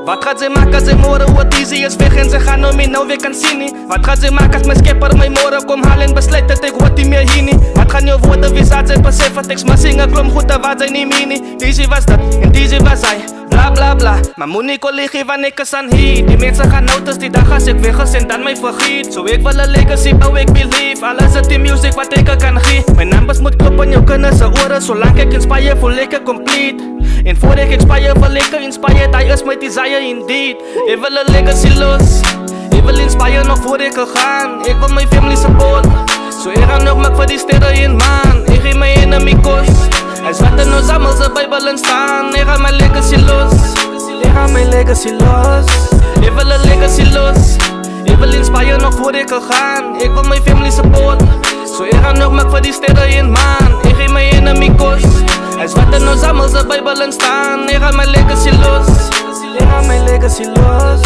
Wat gaat ze maken als ze morgen wat easy is weg en ze gaan me nou weer kan zien nie? Wat gaat ze maken als mijn skipper mij morgen kom halen en besluit dat ik wat niet meer hier nie? Wat gaan je woorden wie zat zijn besef wat ik maar zingen klom goed dat wat zij niet meer nie? Deze was dat en deze was hij. Bla bla bla, maar moet niet collega wanneer ik is aan hier. Die mensen gaan notice die dag als ik weg is en dan mij vergiet. Zo ik wil een legacy bouw ik believe. Alles is die music wat ik kan geven. Mijn numbers moet kloppen, jou kunnen ze oren. Zolang ik inspire voel ik het complete. En voor ik inspire wil ik inspired. Hij is mijn desire indeed. Ik wil een legacy los. Ik wil inspire nog voor ik gaan. Ik wil mijn family support. Zo ik ga nog maken voor die sterren in man. Ik geef mijn enemy kost. Hij zwart en ons allemaal zijn Bijbelen staan. Ik ga mijn legacy los. Ik ga mijn legacy los. Ik wil een legacy los. Ik wil inspire nog voor ik gaan. Ik wil mijn family support. Zo ik ga nog maken voor die sterren in man. Ik geef mijn enemy kost. Hij zwart en ons allemaal zijn Bijbelen staan. Ik ga mijn legacy los. Ik ga mijn legacy los.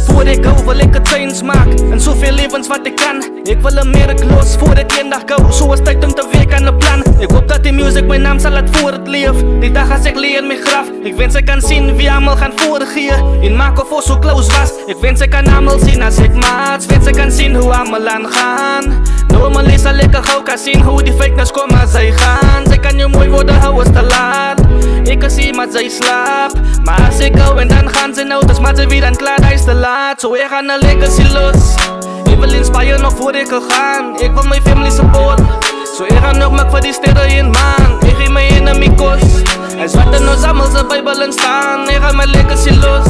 Voor ik hou wil ik het change maak. En zoveel levens wat ik kan. Ik wil een merk los voor ik een dag gauw. Zoals tijd om te werken aan een plan. Ik hoop dat die music mijn naam zal het voor het leef. Die dag als ik leer in mijn graf. Ik wens ik kan zien wie allemaal gaan voorgeven. In maken voor zo close was. Ik wens ik kan allemaal zien als ik maat. Wens ik kan zien hoe allemaal aan gaan. Normaal is al lekker gauw kan zien hoe die fakeness komen als zij gaan. Zij kan je mooi worden houden is te laat. Ik kan zien maar zij slaap. Maar als ik hou en dan gaan ze nou. Dus maar ze weer aan klaar, hij is te laat. Zo ik ga een legacy los. Ik wil inspire nog voor ik gaan. Ik wil mijn family support. Zo ik ga nog maken voor die sterren in man. Ik geef mijn enemy kost. Hij zwart en ons allemaal zijn Bijbelen staan. Ik ga mijn legacy los.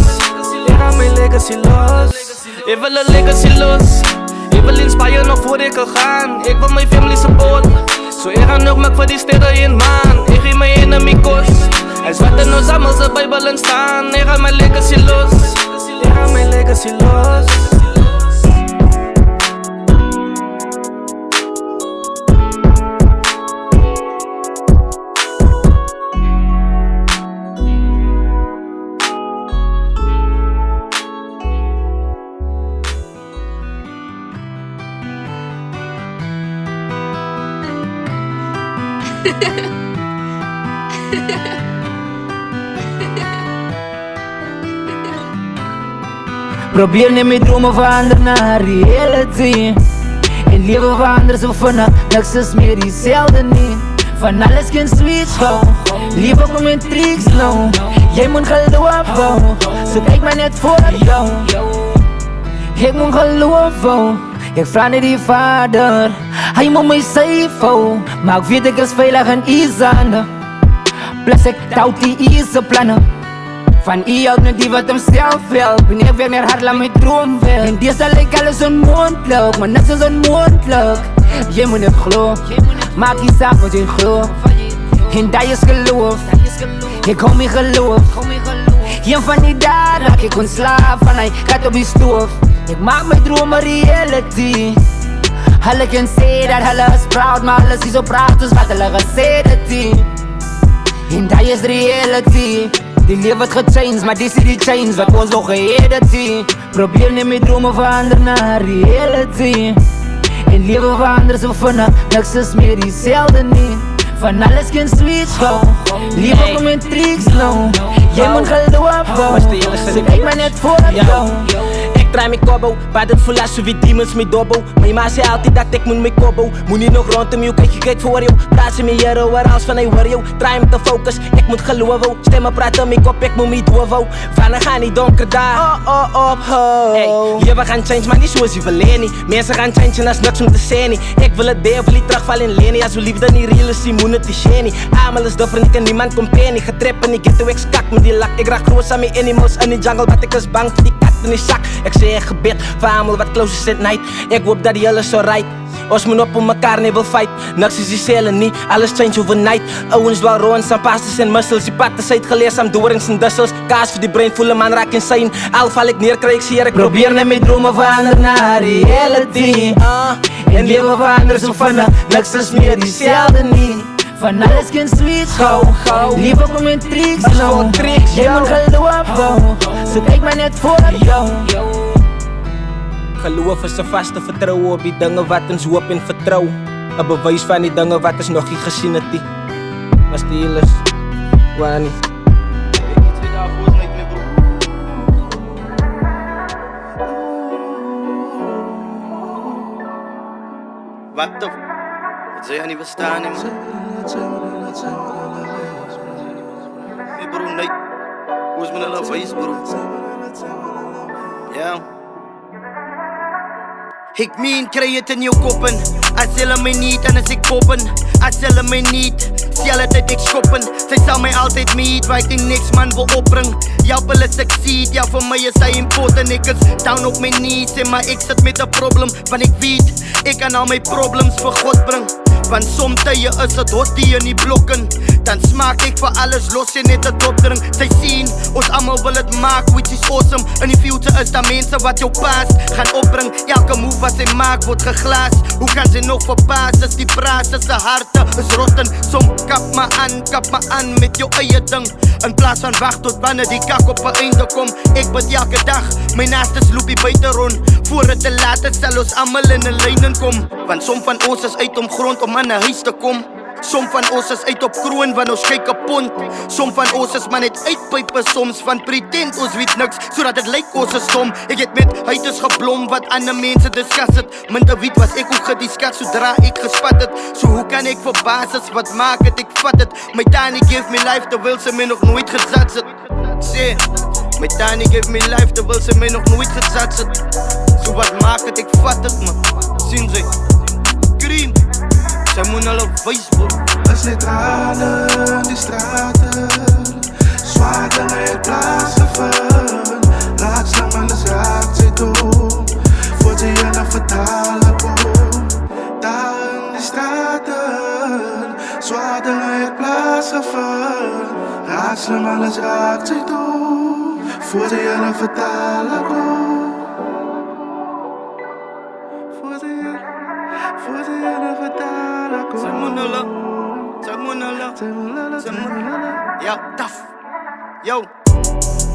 Ik ga mijn legacy los. Ik wil een legacy los. Ik wil inspire nog voor ik gaan. Ik wil mijn family support. Zo ik ga nog maken voor die sterren in man. Ik geef mijn enemy kost. Hij zwart en ons allemaal zijn Bijbelen staan. Ik ga mijn legacy los. Ik ga mijn legacy los. Probeer niet mijn dromen veranderen naar reality. In leven veranderen ze vanaf, niks is meer diezelfde niet. Van alles geen switch go. Lieve kom in tricks nou. Jij moet geloven. Zo kijk maar net voor jou. Ik moet geloven. Ik vraag naar die vader. Hij moet mij safe. Maar ik weet ik is veilig en easy. Plus ik touwt die easy plannen. Van iemand met die wat hem zelf wil. Ben ik weer naar hard laat mijn droom wil. En deze lijkt alles onmogelijk. Maar niks is onmogelijk. Je moet het geloven. Maak je zaak wat je gelooft. En dat is geloof. Ik hou mijn geloof. Een van die dagen raak ik ontslaafd. Van hij gaat op die stoof. Ik maak mijn dromen reality. Alle kan zeggen dat alles is proud. Maar alles is zo proud dus wat hulle gezegd het. En dat is reality. Die leven wordt gechanged, maar dit is die change wat ons nog geëdit. Probeer niet mijn dromen veranderen naar reality. In leven veranderen ze vanaf, niks is meer diezelfde niet. Van alles geen switch go. Lieve kom in tricks nou. Jij moet geloven. Ze kijkt maar net voor jou. Ik draai mijn kobbo, maar dat voelt als wie demons met dobbo. Mijn ma zei altijd dat ik moet mijn kobbo. Moet niet nog rondom jou, kijk je kijkt voor jou. Praat ze met jaren, waar als van hij hoor jou. Draai me te focus, ik moet geloven. Stemmen praten mijn kop, ik moet me doven. Van dan gaan niet donker daar. Oh, hey, ja, we gaan change, maar niet zoals je verleden. Mensen gaan changen als niks om te zijn. Ik wil het deel, wil niet terugvallen in lenen. Als we liefde niet real is, die moet het is shiny. Amal is different, ik kan niemand company. Getrippen, ik get ik skak met die lak. Ik raak groot aan mijn animals in die jungle, wat ik is bang voor die kat in die zak. Ik zeg een gebed voor allemaal wat close is at night. Ik hoop dat die alles zo right. Ons moet op elkaar niet wil fight. Niks is diezelfde niet, alles change overnight. Owens dwal roons aan pastas en muscles. Die patten zijn geleerd aan doorings en dussels. Kaas voor die brain, voelen man raak in zijn. Al val ik neer, krijg ik zie ik probeer niet mijn dromen veranderen naar reality. En leven veranderen zo vanaf, niks is meer diezelfde niet. Van alles geen switch go. Lieve kom in tricks nou. Jij moet geloven. Zo kijk maar net voor jou. Geloof is een vaste vertrouwen op die dingen wat ons hoop en vertrouw. Een bewijs van die dingen wat ons nog niet gezien het. Was die alles? Waar niet? Wat of? Wat zou jij niet verstaan, man? Hey bro, nee. Hoe is mijn love face, bro? Ja. Ik meen, krijg het in je koppen. Als ze mij niet, dan is ik poppen. Als ze mij niet, stel het uit ik schoppen. Zij zal mij altijd meet, waar ik niks man wil opbrengen. Jouw wil is succeed, ja voor mij is hij important. Ik is down op mijn knees, maar ik zit met een probleem. Want ik weet, ik kan al mijn problems voor God brengen. Want soms is het hot die je niet blokken. Dan smaak ik voor alles los en net het opdring. Zij zien, ons allemaal wil het maken, which is awesome. En in future is dat mensen wat jou paast gaan opbrengen. Elke move wat zij maakt wordt geglaasd. Hoe kan ze nog verbaasd als die praten, zijn harten is rotten. Som kap me aan met jouw eigen ding. In plaats van wacht tot wanneer die kak op een einde komt. Ik bid elke dag, mijn naaste sloepie buiten rond. Voor het te laat is, zal ons allemaal in de lijnen kom. Want som van ons is uit om grond om aan een huis te kom. Som van ons is uit op kroon, want ons kyk op pond. Som van ons is maar net uitpijpen soms. Van pretend ons weet niks, zodat het lijkt ons is stom. Ik het met huides geblom, wat andere mensen discuss het. Minder weet was ik ook gediscuss, zodra ik gespat het. Zo hoe kan ik verbaas is, wat maak het, ik vat het. My Tani geeft me life, terwijl ze mij nog nooit gezat zit. Zeg, my Tani geeft me life, terwijl ze mij nog nooit gezat zit. Zo wat maak het, ik vat het man. Zien ze, green. Zij moet al op Facebook. Als net tranen, die straten. Zwaarder het plaatsen. Raadslang alles raakt zij door. Voordat je naar vertalen komt. Daar in die straten. Zwaarder het plaatsen. Raadslang alles raakt zij door. Voordat je naar vertalen komt. Ja, taf. Yo.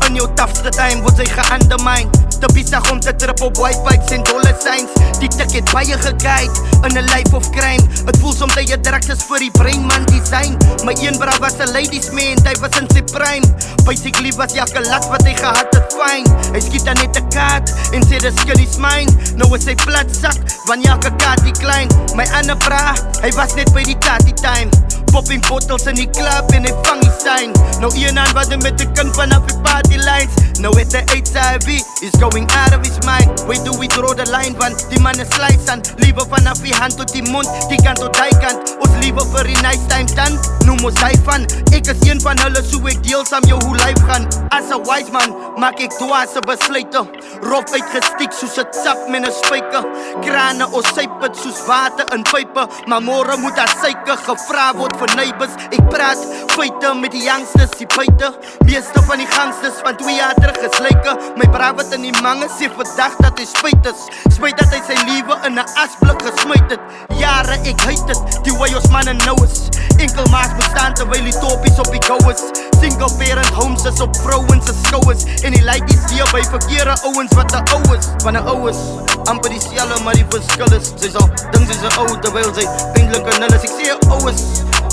In jouw tafste time wordt zij geundermine. Te bizar om te trippen op whitebikes en dollar signs. Die ticket bij je gekijkt, in een life of crime. Het voelt soms dat je drugs is voor die brain man design. Maar één bra was een ladies man, hij was in zijn prime. Basically was elke lat wat hij gehad het fijn. Hij schiet dan net de kaart en sê de skin is mine. Nou is hij plat zak, want elke kaart die klein. Mijn andere bra, hij was net bij die tati time. Popping bottles in die club en hij vang die sign. Nou een aan wat hij met de kind vanaf die party lines. Nou het hij HIV, is going out of his mind. Where do we draw the line van? Die man is slice aan. Liever vanaf die hand tot die mond, die kant tot die kant. Ons liever voor die nice time dan, noem ons hij van. Ik is een van hulle, so ik deel saam jou hoe life gaan. As a wise man, maak ik dwaase besluiten. Rof uitgestiek soos het sap met een spijker. Kranen ons syp het soos water in pype. Maar morgen moet daar suiker gevra word voor neighbors. Ik praat feiten met die youngsters, die buiten. Meeste van die gangsters van 2 jaar terug is lyke. My bra wat in die mangen sê verdag dat hy spijt is. Spijt dat hy sy liewe in een asblik gesmuit het. Jaren ik heet het, die way ons mannen nou is. Enkel maas bestaan terwijl die topies op die gouw is. Single parent homes is op vrouwens en skouwers. En die leidt die stier by verkeerde ouwens wat de ou is. Van de ou is, amper die selle maar die verskil is. Sy sal ding sy is ou terwijl sy eindelijk een nul is. Ek sê ou is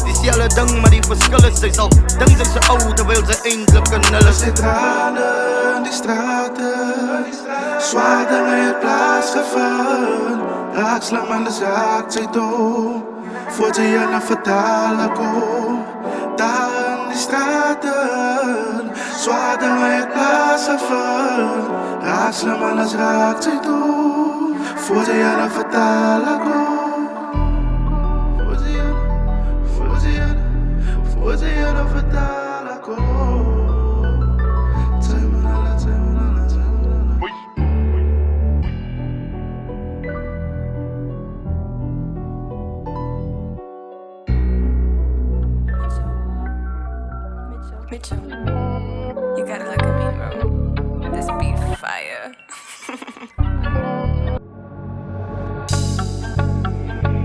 dieselfde ding maar die verskil is. Sy sal ding sy is ou terwijl sy eindelijk een nul is. Die tranen, die straten. Zwaarder in het plaatsgevind. Raadslang alles raakt zij door. Voordat je naar vertalen komt. Daar in die straten. Zwaarder in het plaatsgevind. Raadslang alles raakt zij door. Voordat je naar vertalen komt. Voordat je naar vertalen komt. Mitchell, you gotta look at me, bro. This beat fire.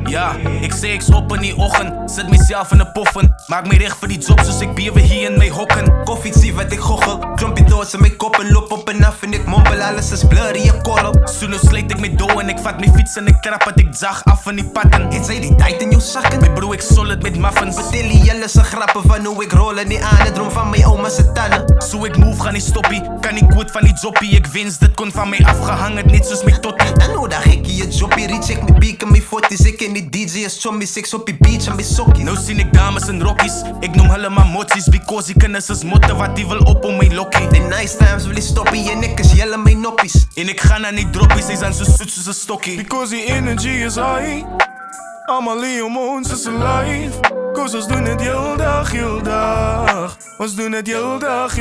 Ja, ik sê ek's op in die oggend. Sit myself in 'n poffen. Maak my reg vir die job soos ek bewe hier in my hokken. Koffie wat ek goggel. Klompie doos in my kop en loop op en af en ek mompel alles is blurry, ek korrel. Soos sluit ek my dough en en ek vat my fiets en ek trap het ek zag af van die patten. Het sy die tijd in jou zakken? My bro ek solid met muffins. Vertel die jylle se grappen van hoe ek rol in die aande droom van my oma se tanden. So ek move gaan nie stoppie, kan nie quote van die joppie. Ek wens dit kon van my afgehang het, net soos my tottie. Dan nodig ek hier joppie, reach ek my beak en my foties. Ek en die DJ is chommies, ek op die beach en my sokkies. Nou sien ek dames in rockies, ek noem hulle maar motsies. Because die kinders is motivatief wil op om my lokkie. Die nice times wil die stoppie en ek is jylle my noppies. En ek gaan aan die droppies, hy zijn so soet soos 'n stokkie. Because the energy is high. Allemaal hormoons is alive. Cause ons doen het heel dag. Ons doen het heel dag.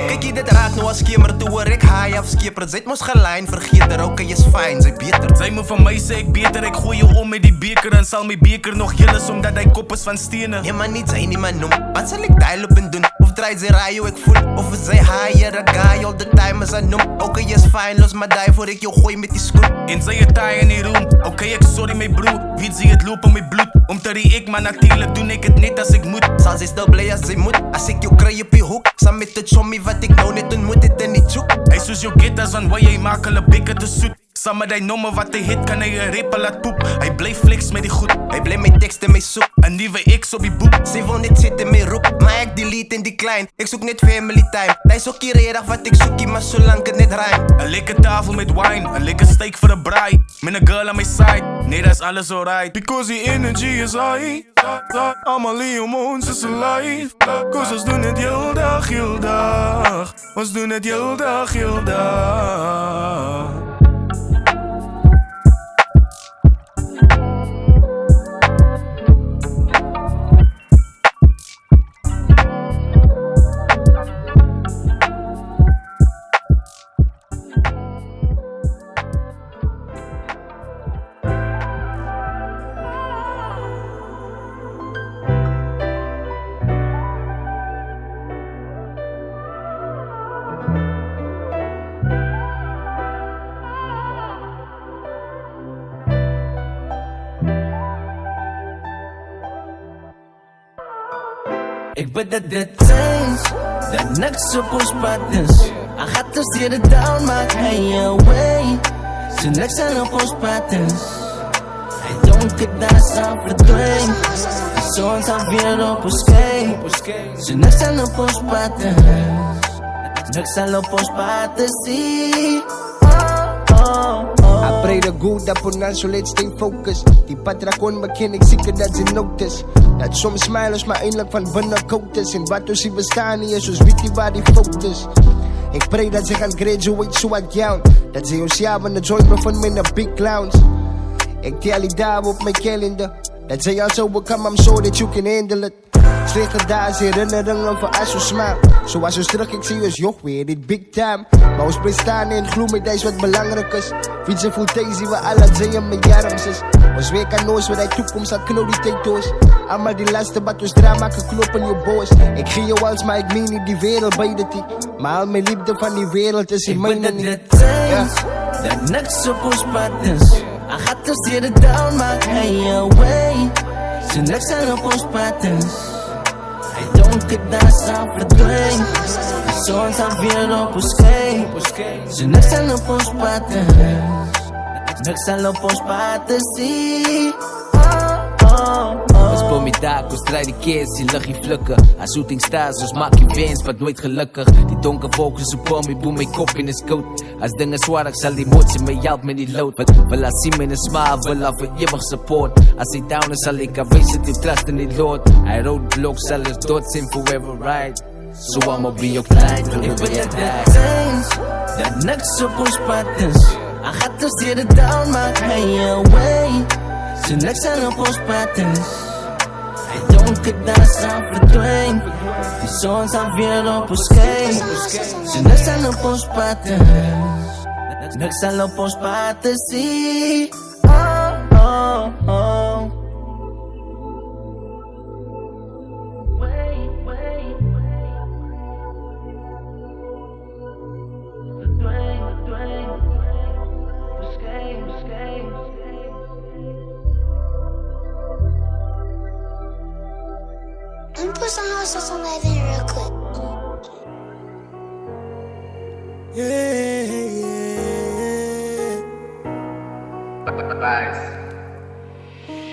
Kijk jy dit raak nou as skemer toe hoor ek high af skeper. Sy het mos gelijn, vergeet er ook, hy is fijn, sy beter. Sy moet van my sê ek beter, ek gooi jou om met die beker. En sal my beker nog heel is, omdat hy kop is van stene. Nee man, niet sy nie man noem, wat sal ek dial op en doen? Of draai sy radio ek voel, of is sy higher, a guy all the time as I noem. Ok, hy is fijn, los maar die voor ek jou gooi met die skoen. En sy het taai in die room, ok ek sorry my broer. Weet sy het loop in my bloed, om te reek, maar natuurlijk doen ek het net as ek moet. Sal sy stil bly as sy moet, as ek jou kry op die hoek. Saam met die chommie wat ek nou net ontmoet het in die tjoek. Hy soos jou getters aan waar jy maak hulle bekke te soet. Saam met die nomme wat hy hit, kan hy 'n rapper laat poep. Hy bly flex met die goed, hy bly my tekst en my soek. 'n nuwe X op die boek. Sy wil net sit en my roep, maar ek delete en decline. Ek soek net family time, die is ook nie redig wat ek soekie, maar solank het net rhyme. 'n lekker tafel met wine, 'n lekker steak vir 'n braai. Met 'n girl aan my side, nee dat is alles alright. Because the energy is high. Allemaal hormoons is alive. Cause ons doen het heel dag. Ons doen het heel dag. Ik ben dat change, dat niks op ons pad is. Hij gaat ons hier down, maak hij away. Ze niks aan op ons pad is. Hij donker daar zal verdwijnen. De zon zal weer op ons kijken. Ze niks aan op ons pad is. Niks aan op ons pad is. I pray to God dat Ponanzo let's stay focused. Die patrakon beken ek seker dat sy notice. Dat soms smile ons maar eindelijk van binnen koud is. En wat ons hier bestaan nie is ons weet nie waar die fout is. Ek pray dat sy gaan graduate so wat jou. Dat sy ons jaar van de joy bevind met een big clowns. Ek tel die dagen op my calendar. Dat sy al so become, I'm sure that you can handle it. Slechte dagen, herinneringen van as ons smile. So as ons terug, ek sê ons joh weer, dit big time. Maar ons bestaan en gloe met die wat belangrijk is. Fietsen voel thuisie waar alle sy in my arms is. Ons werk aan ons, wat die toekomst sal knul die tijd doos. Allemaal die laste wat ons dra, maak een knop in jou boos. Ek gee jou als, maar ek meen nie die wereld by dit nie. Maar al my liefde van die wereld is in myne nie. Ik ben dat niks op ons pad is. Hij gaat ons hier down, maak hij away. Ze niks aan op ons pad is. Hij donker daar zal verdwijnen. De zon zal weer op ons kijken. Ze niks aan op ons pad is. Niks aan op ons pad is. Ons bom die dak, ons draai die keers, die liggie flikker. As shooting stars, ons maak die wens, wat nooit gelukkig. Die donker wolk is op om, boem my kop in is koud. As dinge zwaar, ek sal die motie my help met die load. Wat wil as sien met een smile, wil af vir ewig support. As hy down is, sal ek afwees het, die trust in die Lord. Hy roadblock, sal ons dood zijn forever right. So I'ma be your client, ik ben dat change, dat niks op ons pad is. Hij gaat ons hier down, maak hij away. Ze niks aan op ons pad is. Hij donker daar zal verdwijnen. Die zon zal weer op ons kijken. Ze niks aan op ons pad is. Niks aan op ons pad is. Let me put some hot sauce on that thing real quick. Yeah.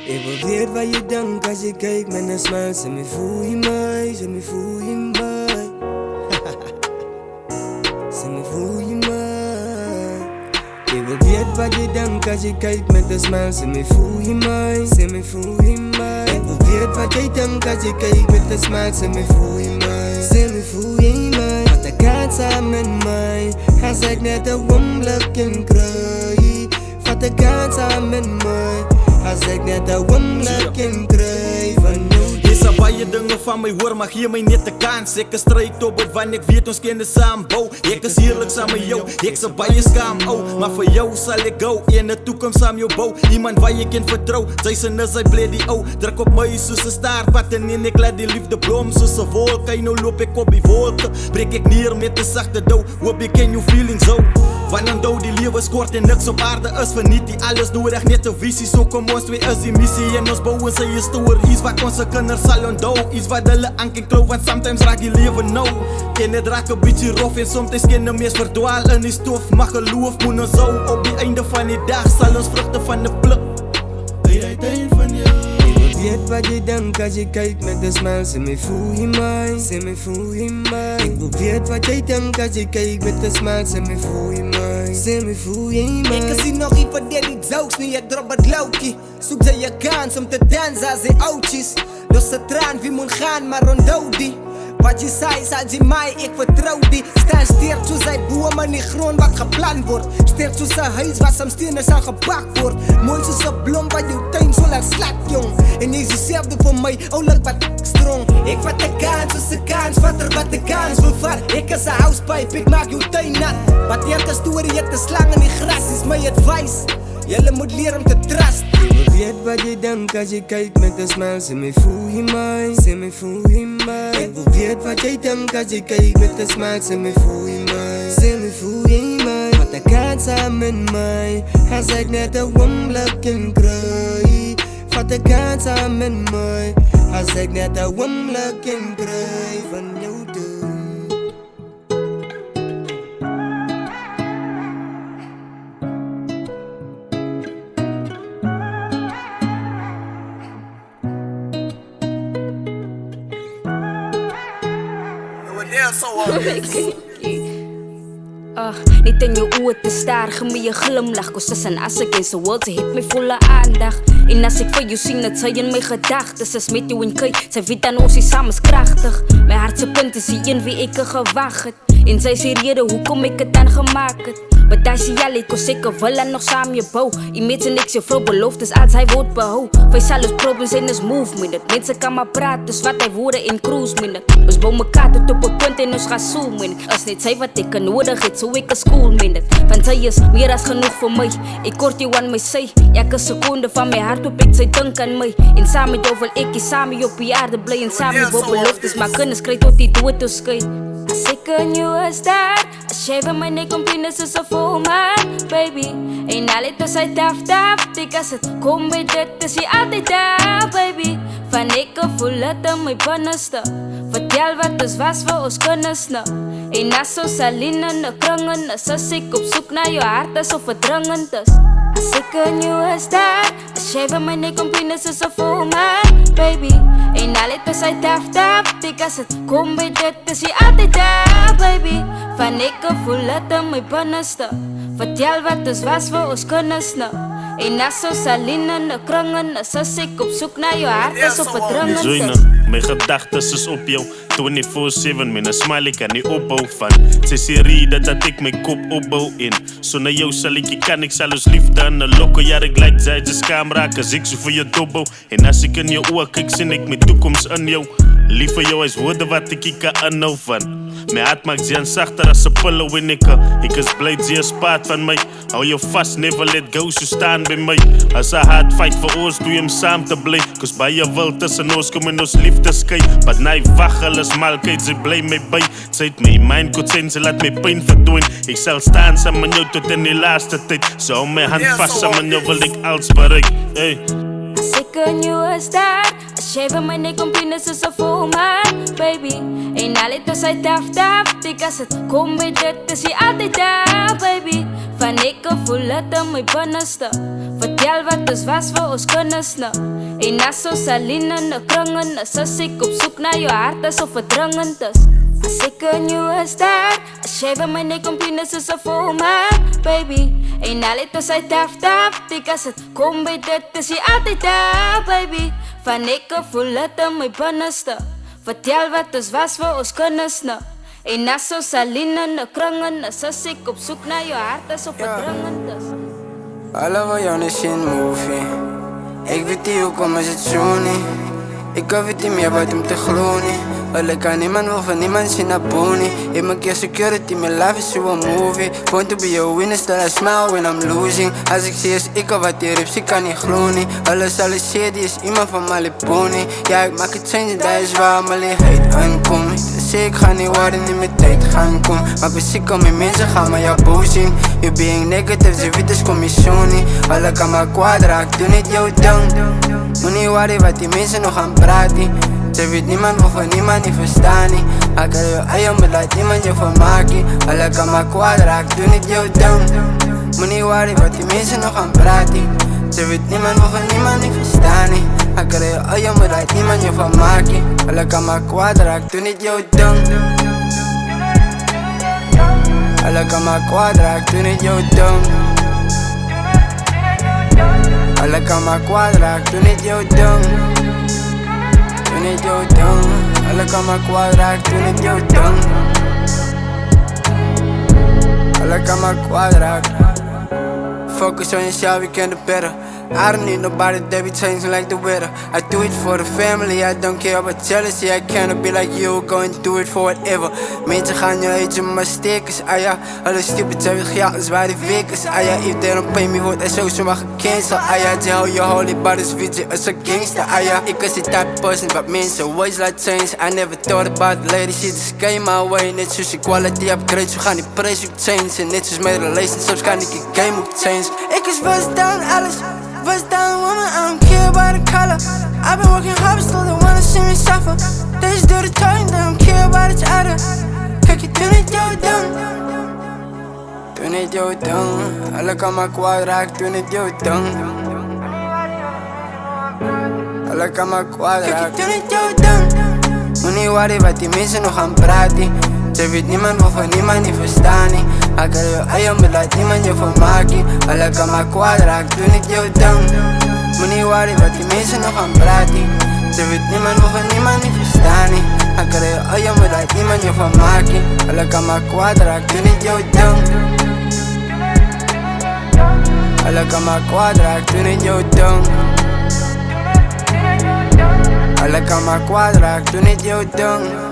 Ik wil weet wat je denkt als je kijkt met een smile. Zeg me voel je mij, zeg me voel je mij. Zeg me voel je mij. Ik wil weet wat je denkt als je kijkt met een smile. Zeg me voel je mij, zeg me voel je mij. Ik wil weet wat je denkt als je kijkt met een smile. Zeg me voel je mij, zeg me voel je mij. Want ik gaat samen met mij. Als ik net een womblok in kruis. Want ik gaat samen met mij. Als ik net een womblok in kruis van jou. Je zou baie dingen van mij hoor, maar geef mij niet de kans. Ik strijd op het want ik weet ons kinderen samen bouw. Ik is heerlijk samen met jou, ik zou baie schaam oh. Maar voor jou zal ik go, in de toekomst samen jou bouw. Iemand waar je kind vertrouw, zij zijn is zij blij die oh. Druk op mij soos een staartpatten en ik laat die liefde blom soos een wolk. En nou loop ik op die wolken, breek ik neer met de zachte douw. Hoop ik ken jou feeling zo. Want een douw die leven is kort en niks op aarde is verniet. Die alles nodig, net een visie, zo kom ons twee is die missie. En ons bouwen sy histories, wat onze kinders zal onthou. Iets wat hulle aan kan klou, want sometimes raak die leven nou. Ken het raak een beetje rof en soms ken de meest verdwaal in die stof. Maar geloof moet ons zo, op die einde van die dag zal ons vruchten van de pluk. Hey, van jou. Weet wat je denkt als je kijkt met een smile. Zeg me voel je mij, zeg me voel je mij. Ik wil weet wat jij denkt als je kijkt met een smile. Zeg me voel je mij, zeg me voel je mij. Ik zie nog even die niet jokes, nu je drop het laukie. Zoek ze je kans om te dansen als ze oudjes. Los de traan, wie moet gaan, maar onthoud die. Wat je zei, zei je mij, ik vertrouw die. Staan sterk zoals hij bomen in die grond wat gepland wordt. Sterk zoals een huis waar some stenen aan gebakt wordt. Mooi zoals een blom wat je tuin zo lang slaat jong. En jij is hetzelfde voor mij, ouwelijk wat strong. Ik vat de kans, zoals de kans, vat er wat de kans wil vat. Ik is een housepipe, ik maak je tuin nat. Wat elke story, je te slang in die gras is mijn advice. Jullie moet leren om te trust. Ik wil weet wat je denkt als je kijkt met een smile. Zeg me voel je mij, zeg me voel je mij. Ik wil weet wat jij denkt als je kijkt met een smile. Zeg me voel je mij, zeg me voel je mij. Want ik gaat samen met mij. Als ik net een womblok in kruis. Want ik gaat samen met mij. Als ik net een womblok in kruis van jou doe. Niet in je ogen te staren, geef me je glimlach. Kost is een as against the world, ze heeft mij volle aandacht. En als ik voor jou zie, het zij in mijn gedachten. Ze is met jou in kei, zij weet dan ons is samen krachtig. Mijn hartse punt is die in wie ik er gewacht het. En zij zei reden, hoe kom ik het dan gemaakt het. Maar daar zie jij, ik zeker wel en nog samen je bouw. Je meet en niks, je vrouw belooft, dus als hij wordt behoud. Wij zullen problemen zijn, is movement. Mensen kan maar praten, dus wat hij woorden in cruise minder. Ons bouw mekaar tot op een punt en ons gaan zoomen. Als niet zij wat ik nodig heb, zo ik een school minder. Want zij is meer dan genoeg voor mij. Ik kort jou aan mij zij. Elke seconde van mijn hart op ik zij denk aan mij. En samen met jou wil ik je samen op je aarde blij. En samen je beloftes, maar kunnen krijg tot die dood dus kijk. Als ik een nieuwe start, als jij bij mij niet komt binnen, is het vol man, baby. En alle dus hij taf, dik als het komt bij dit, is hij altijd daar, baby. Van ik voel het aan mijn binnenste. Vertel wat dus was voor ons kennis nou. En als zo saline en de krangen, als ik op zoek naar je hart, alsof het dringend is. Als ik een nieuwe start, als jij bij mij niet komt binnen, is het vol man, baby. En alle dus hij taf, dik als het komt bij dit, is hij altijd daar, baby. Van ik voel het aan mijn binnenste. Vertel wat dus was voor ons kennis nou. En als zo saline en de krangen, als ik op zoek naar je hart, alsof het dringend is. Mijn gedachten is op jou 24/7, met een smile ik kan niet opbouwen van. Ze is reden dat ik mijn kop opbouw in. Zonder jou zal ik je kan, ik zal ons liefde aan de lokken. Ja, ik lijk zij de camera, cause ik zo voor je dobbo. En als ik in je oor kijk, zie ik mijn toekomst in jou. Lief voor jou is woorden wat ik kan aanhou van. Mijn hart maakt ze zachter als een pillow in ik is blij, ze is paard van mij. Hou je vast, never let go, zo staan bij mij. Als een hard fight voor ons, doe je hem samen te blij. Cause bij je wil tussen ons, kom in ons liefde skij. Maar nee, wacht, alles mal, kijk, ze blij mee bij. Ze heeft mij in mijn kot zijn, ze laat mij pijn verdwijnen. Ik zal staan samen met jou tot in die laatste tijd. Zo hou mijn hand vast, samen jou wil ik alles bereik. Hey. As ek in jou is daar, as jy by my nek kom penis is of voel maar, baby. En al het ons uit taf, dik as het kom by dit is jy altyd daar, baby. Van ek voel het in my binneste, vertel wat ons was vir ons kinders nou. En as ons alleen in 'n kringen is, as ek op soek na jou hart asof het dringend is. As ek in jou is daar, as jy by my nek kom penis is of voel maar, baby. En al het ons uit taf, dik as het kom by dit is jy altyd daar, baby. Van ek voel het in my binneste, vertel wat ons was vir ons kinders nou. En as ons alleen in 'n kringen is, as ek op soek na jou hart asof het dringend is. Alle wil jou net zien movie. Ik weet niet hoekom is het zo niet. Ik weet niet meer wat om te gloeien. Alle kan niemand wil van niemand zien naar pony. In mijn keer security, mijn life is zo een movie. Want to be a winner, still I smile when I'm losing. Als ik zie is ik wat die rips, ik kan niet gloeien. Alles shit, die is iemand van Maliponi. Ja, ik maak het change, dat is waar mijn leegheid aankomt. Dus ik ga niet worden in mijn tijd gaan komen. Maar ik ben ziek om mijn mensen gaan maar jou boozing. You being negative, ze weet is commissionie. Alle kan maar kwaad raak, doe niet jouw ding. Moet niet worry wat die mensen nog gaan praten. Ze weet niemand hoeft van niemand niet verstaan niet. Ik kan je eigen, maar laat niemand je vermaken. Alle kan maar kwaad raak, doe niet jouw ding. Moet niet worry wat die mensen nog gaan praten. Ze weet niemand hoeft van niemand niet verstaan niet. Ik kan je eigen, maar laat niemand je vermaken. Alle kan maar kwaad raak, doe niet jouw ding. Alle kan maar kwaad raak, doe niet jouw ding. Alle kan maar kwaad raak, doe niet jouw ding. Doe niet jouw ding. Alle kan maar kwaad raak, doe niet jouw ding. Alle kan maar kwaad raak. Focus on yourself, you can do better. I don't need nobody that be changing like the weather. I do it for the family, I don't care about jealousy. I cannot be like you, go and do it for whatever. Mensen gaan je eten, maar stekers, ah ja. Alle stupid zijn weer geld, is waar die wekers, ah ja. If they don't pay me, wordt er sowieso maar gecanceld, ah ja. Ze hou je holy bodies, weet je, als een gangster, ah ja. Ik was die type person, but mensen always like change. I never thought about the lady, shit just came my way. Net zoals je quality upgrade, zo gaan die prijs ook change. En net zoals mijn relationships, kan ik je game ook change. Ik was down, alles. Was down woman, I don't care about the color. I've been working hard, but still they wanna see me suffer. They just do the talking, they don't care about each other. Kijk je, doe niet jouw ding. Doe niet jouw ding. Alle kan maar kwaad raak, doe niet jouw ding. Alle kan maar kwaad raak. Kijk je, doe niet jouw ding. Moet niet worry wat die mensen nog gaan praten. Ze weet niemand hoeft van niemand niet verstaan niet. Ik kan je eigen, maar laat niemand je vermaken. Alle kan maar kwaad raak, doe niet jouw ding. Moet niet worry wat die mensen nog gaan praten. Ze weet niemand hoeft van niemand niet verstaan niet. Ik kan je eigen, maar laat niemand je vermaken. Alle kan maar kwaad raak, doe niet jouw ding. Alle kan maar kwaad raak, doe niet jouw ding. Alle kan maar kwaad raak, doe niet jouw ding.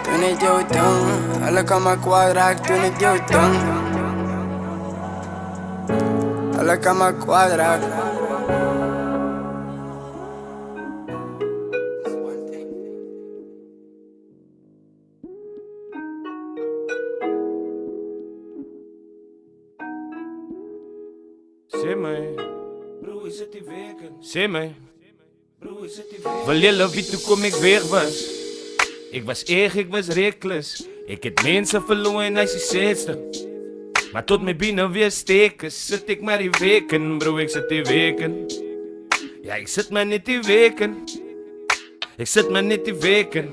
Doe niet jouw ding. Alle kan maar kwaad raak, doe niet jouw ding. Alle kan maar kwaad raak. Zeg mij, bro, is het die weken? Zeg mij, bro, is het die weken? Wil je weten hoe kom ik weer was? Ik was erg, ik was reckless. Ik heb mensen verloren als je zesde. Maar tot me binnen weer steken. Zit ik maar die weken, bro, ik zit die weken. Ja, ik zit maar niet die weken. Ik zit maar niet die weken.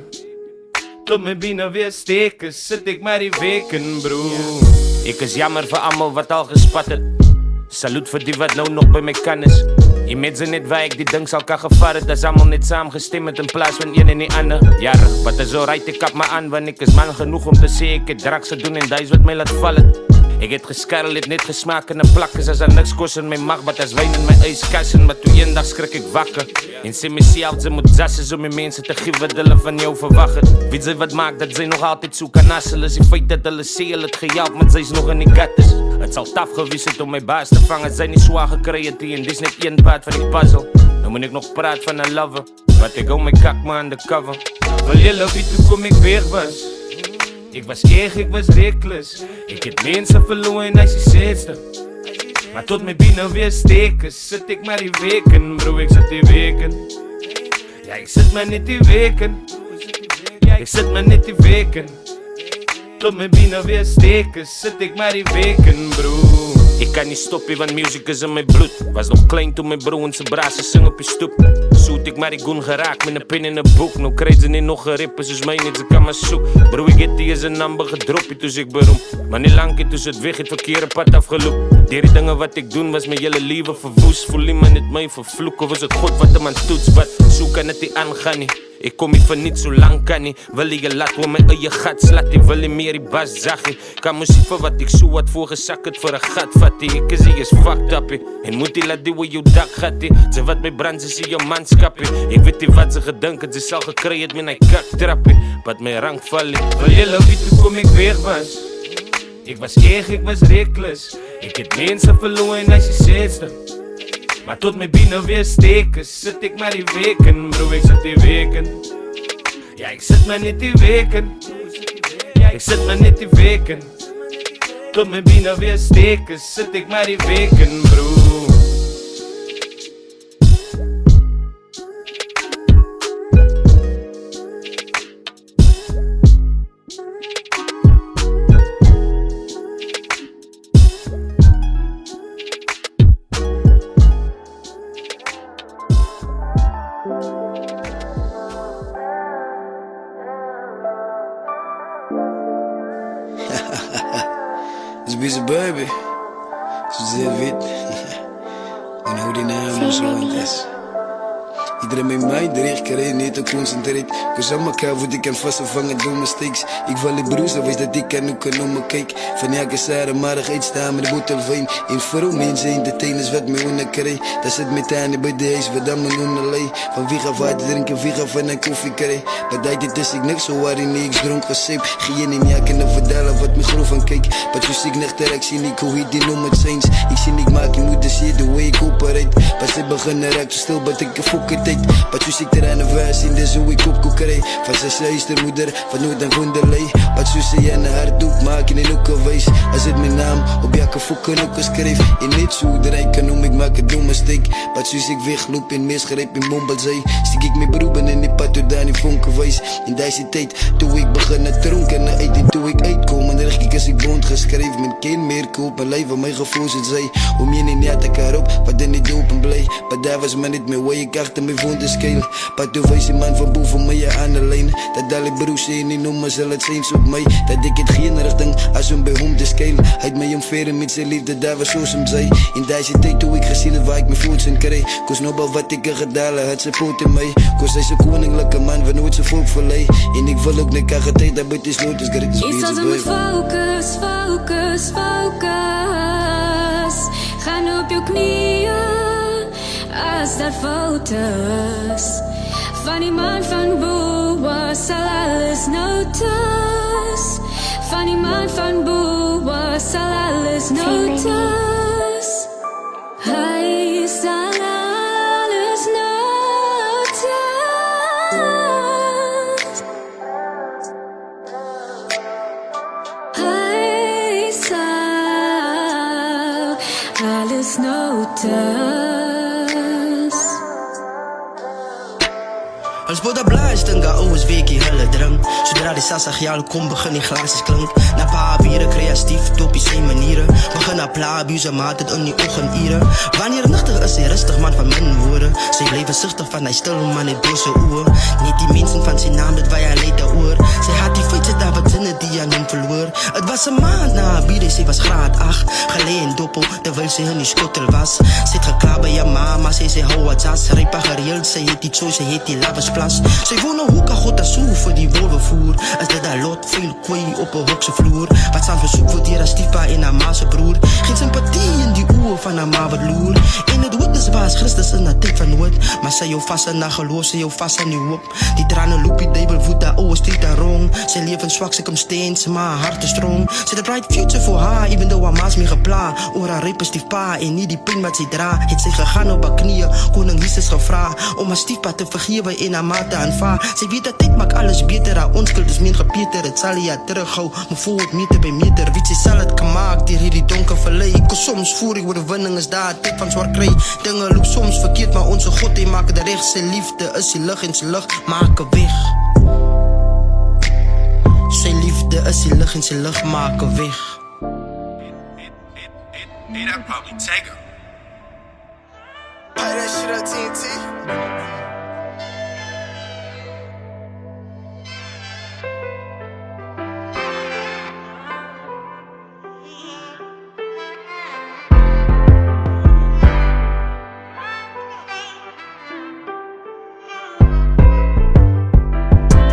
Tot me binnen weer steken. Zit ik maar die weken, bro. Ik is jammer voor allemaal wat al gespat het. Salut voor die wat nou nog bij mij kan is. Je met ze net waar ik die ding zal kan gevaren. Dat is allemaal net samengestemd in plaats van een en die ander. Jaren, wat er zo rijdt ik kap me aan. Want ik is man genoeg om te zien. Ik heb drank ze doen en dat is wat mij laat vallen. Ik heb geskarrel, het net gesmaakt en plakken. Als er niks kost in mijn mag, wat als wijn in mijn ijskassen. Maar toen een dag schrik ik wakker. En ze me zelf, ze moet zassen om mijn mensen te geven wat hulle van jou verwachten. Weet ze wat maakt dat zij nog altijd zo kan asselen. Ze feit dat hulle seel het gejaald, maar zij is nog in die kattes. Het zal taf geweest het om mijn baas te vangen. Zijn niet zwaar gekregen en dit is net één paard van die puzzel. Dan moet ik nog praten van een lover. Wat ik hou mijn kak me undercover. Wil je weten hoe kom ik weer was? Ik was erg, ik was reckless. Ik heb mensen verloren als je zesde. Maar tot my binnen weer steken, sit ek maar die weken, bro, ek sit die weken. Ja, ek sit maar net die weken. Ek sit maar net die weken. Tot my binnen weer steken, sit ek maar die weken, bro. Ik kan niet stoppen, want music is in mijn bloed. Was nog klein toen mijn bro en zijn brazen zingen op je stoep. Zoet ik maar die goen geraakt met een pen in een boek. Nou krijg ze niet nog gerippen, dus mij niet, ze kan maar zoeken. Bro, ik heb die is een nummer gedropt, dus ik beroem. Maar niet lang, dus het weg het verkeerde pad afgelopen. Die dingen wat ik doen, was mijn hele leven verwoest. Voel iemand niet mij vervloeken, was het God wat hem aan toets. Wat, zo kan het niet aangaan, nie. Ik kom hier van niet zo lang kan nie. Wil je laat hoe mijn eigen gat slaat. Ik wil je meer die bas zag. Kan muziek voor wat ik zo had voorgezakt het voor een gat vat. Ik is hier is fucked up. En moet die laat die hoe je dak gaat. Ze wat mij brandt ze zie je manschap. Ik weet niet wat ze gedenken. Ze zal gekregen met een kaktrap. Wat mijn rang vallen. Wil je weten hoe kom ik weg was? Ik was erg, ik was reckless. Ik heb mensen verloren als je zesde. Maar tot mijn binnen weer steken, zit ik maar die weken, bro, ik zit die weken. Ja, ik zit maar niet die weken. Ja, ik zit maar niet die weken. Tot mijn binnen weer steken, zit ik maar die weken, bro. It's busy baby. Ze wit. En hoe die naam zo is. Iedereen met mij dreigt, kan niet te concentreren. Cause aan elkaar word ik kan vastgevangen door mistakes. Ik val die broers, wees dat ik kan ook aan me kijk. Van elke zaterdagmiddag uitstaan met de botelwijn. En voor mensen entertainers wat mij onderkrijgt. Dat zit met aan bij de huis, wat dan mijn onderlei. Van wie gaat water drinken, wie gaat van een koffie krijgen. Maar dat dit is ik niks zo waarin niks dronk gezeep. Geen in jou kunnen vertellen wat me grof van kijk. Maar toen zie ik nechter, ik zie niet hoe die noem het zijn. Ik zie niet maak je moeder zie de way ik operate. Pas ze beginnen raak zo stil, maar ik fokken tijd. Maar toen zie ik er aan de vers in de zo ik opkoekerij. Van zijn zuistermoeder, van nooit aan gondelei. Wat zo zie je aan haar doek maken in ook een wijs. Als het mijn naam op jakke fokken ook schreef. In niet zo de rijken noem ik maak een domme steek. Wat zo zie ik wegloop in misgreep in Mombelzee. Stiek ik mijn broeben in die pad door daar niet vonken wijs. In deze tijd, toen ik begon te dronken en eten. Toen ik uitkom en recht ik als ik bond geschreven. Met geen meer koop, mijn lijf van mijn gevoel zit zij. Om je niet te elkaar op, wat dan niet open blij. Maar daar was maar niet meer waar ik achter me vond de scale. Maar toen wees die man van boven mij aan de lijn. Dat alle broers in die noemen zal het eens op mij. Dat ik het geen richting als een bij hom de scale. Hij mij omveren met zijn liefde, daar was zoals hem zei. In deze tijd toen ik gezien het waar ik mijn voet in kreeg. Koos nobel wat ik er gedaan had, ze poot in mij. Koos hij is een koninklijke man, van nooit zijn volk verlei. En ik wil ook niet krijgen tijd, dat het is nooit dus gericht. Iets als een focus, focus, focus. Gaan op je knieën, als dat foto's. Van die man van Boa zal alles notice. Van die man van Boa zal alles notice. Hij zal alles notice. Hij zal alles notice. Als boda blaas, dan ga ouwes weekie helle drank. Zodra die sassagiaal komt, begin die glaasjes klank. Na pa bieren, creatief, top is geen manieren. Begin na plaabuze, maat het in die ochtend-ieren. Wanneer nuchtig is, hij rustig man van mijn woorden. Zij blijven zuchtig van hij stil man in boze oor. Niet die mensen van zijn naam, dat wij hij leed de oor. Zij had die feiten daar wat zinnen die aan hem verloor. Het was een maand na bieren, zij was graad 8. Geleen doppel, terwijl zij in die schotel was. Zit geklaar bij je mama, zij hou wat zas. Ripa gereeld, zij heet die zo, zij heet die lavesplas. Zij wonen hoe kan God dat zo voor die wolvenvoer. Als dit daar lot, veel kooi op een hokse vloer. Wat staan verzoek voor die stiefpa in haar maase broer. Geen sympathie in die oor van haar ma wat loer. In het witness was Christus in dat tijd van nooit. Maar zij jou vast aan haar geloof, zij jou vast aan die hoop. Die tranen loop die duivel voet daar oude street daar rong. Zij leven zwak, zij komt steens, maar haar hart is strong. Zij de bright future voor haar, even though haar maas mee gepla. Oor haar repen stiefpa en niet die pijn wat zij dra. Het zij gegaan op haar knieën, koning Jezus gevraagd. Om haar stiefpa te vergeven in haar maat te aanvaar. Zij weet dat dit maakt alles beter, haar onschuld is meer gepeter. Het zal je terughouden, maar voor het meter bij meter. Weet zij zal het gemaakt, die really donker verlei. Cause soms voer ik oorwinning is daar tyd van zwaar kry. Dinge loop soms verkeerd, maar onze God hy maak het recht. Sy liefde is die lig en sy lig maak weg. Sy liefde is die lig en sy lig maak weg. Hey, that probably take her. Play that shit up, TNT.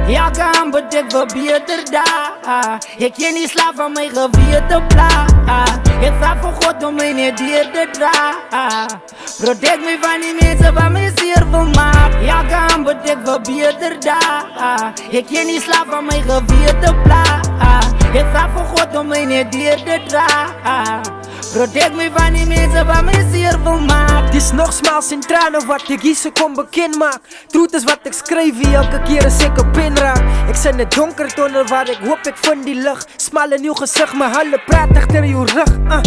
Ja, gaan betekent beter daar. Ik ken niet slaaf van mijn geweten pla. Ik vraag voor God om mij niet hier te dragen. Protect me van die mensen waar mij zeer veel maakt. Ja, gaan betekent beter daar. Ik ken niet slaaf van mijn geweten pla. Ik vraag voor God om mij niet hier te dragen. Protect me van die mensen waar mij zeer veel maakt. Het is nog smaals in tranen wat ik hier zo kom bekend maak. Truth is wat ik schrijf wie elke keer als ik op in raak. Ik zit in het donker tunnel waar ik hoop ik vind die lucht. Smal in uw gezicht, mijn handen praat achter uw rug.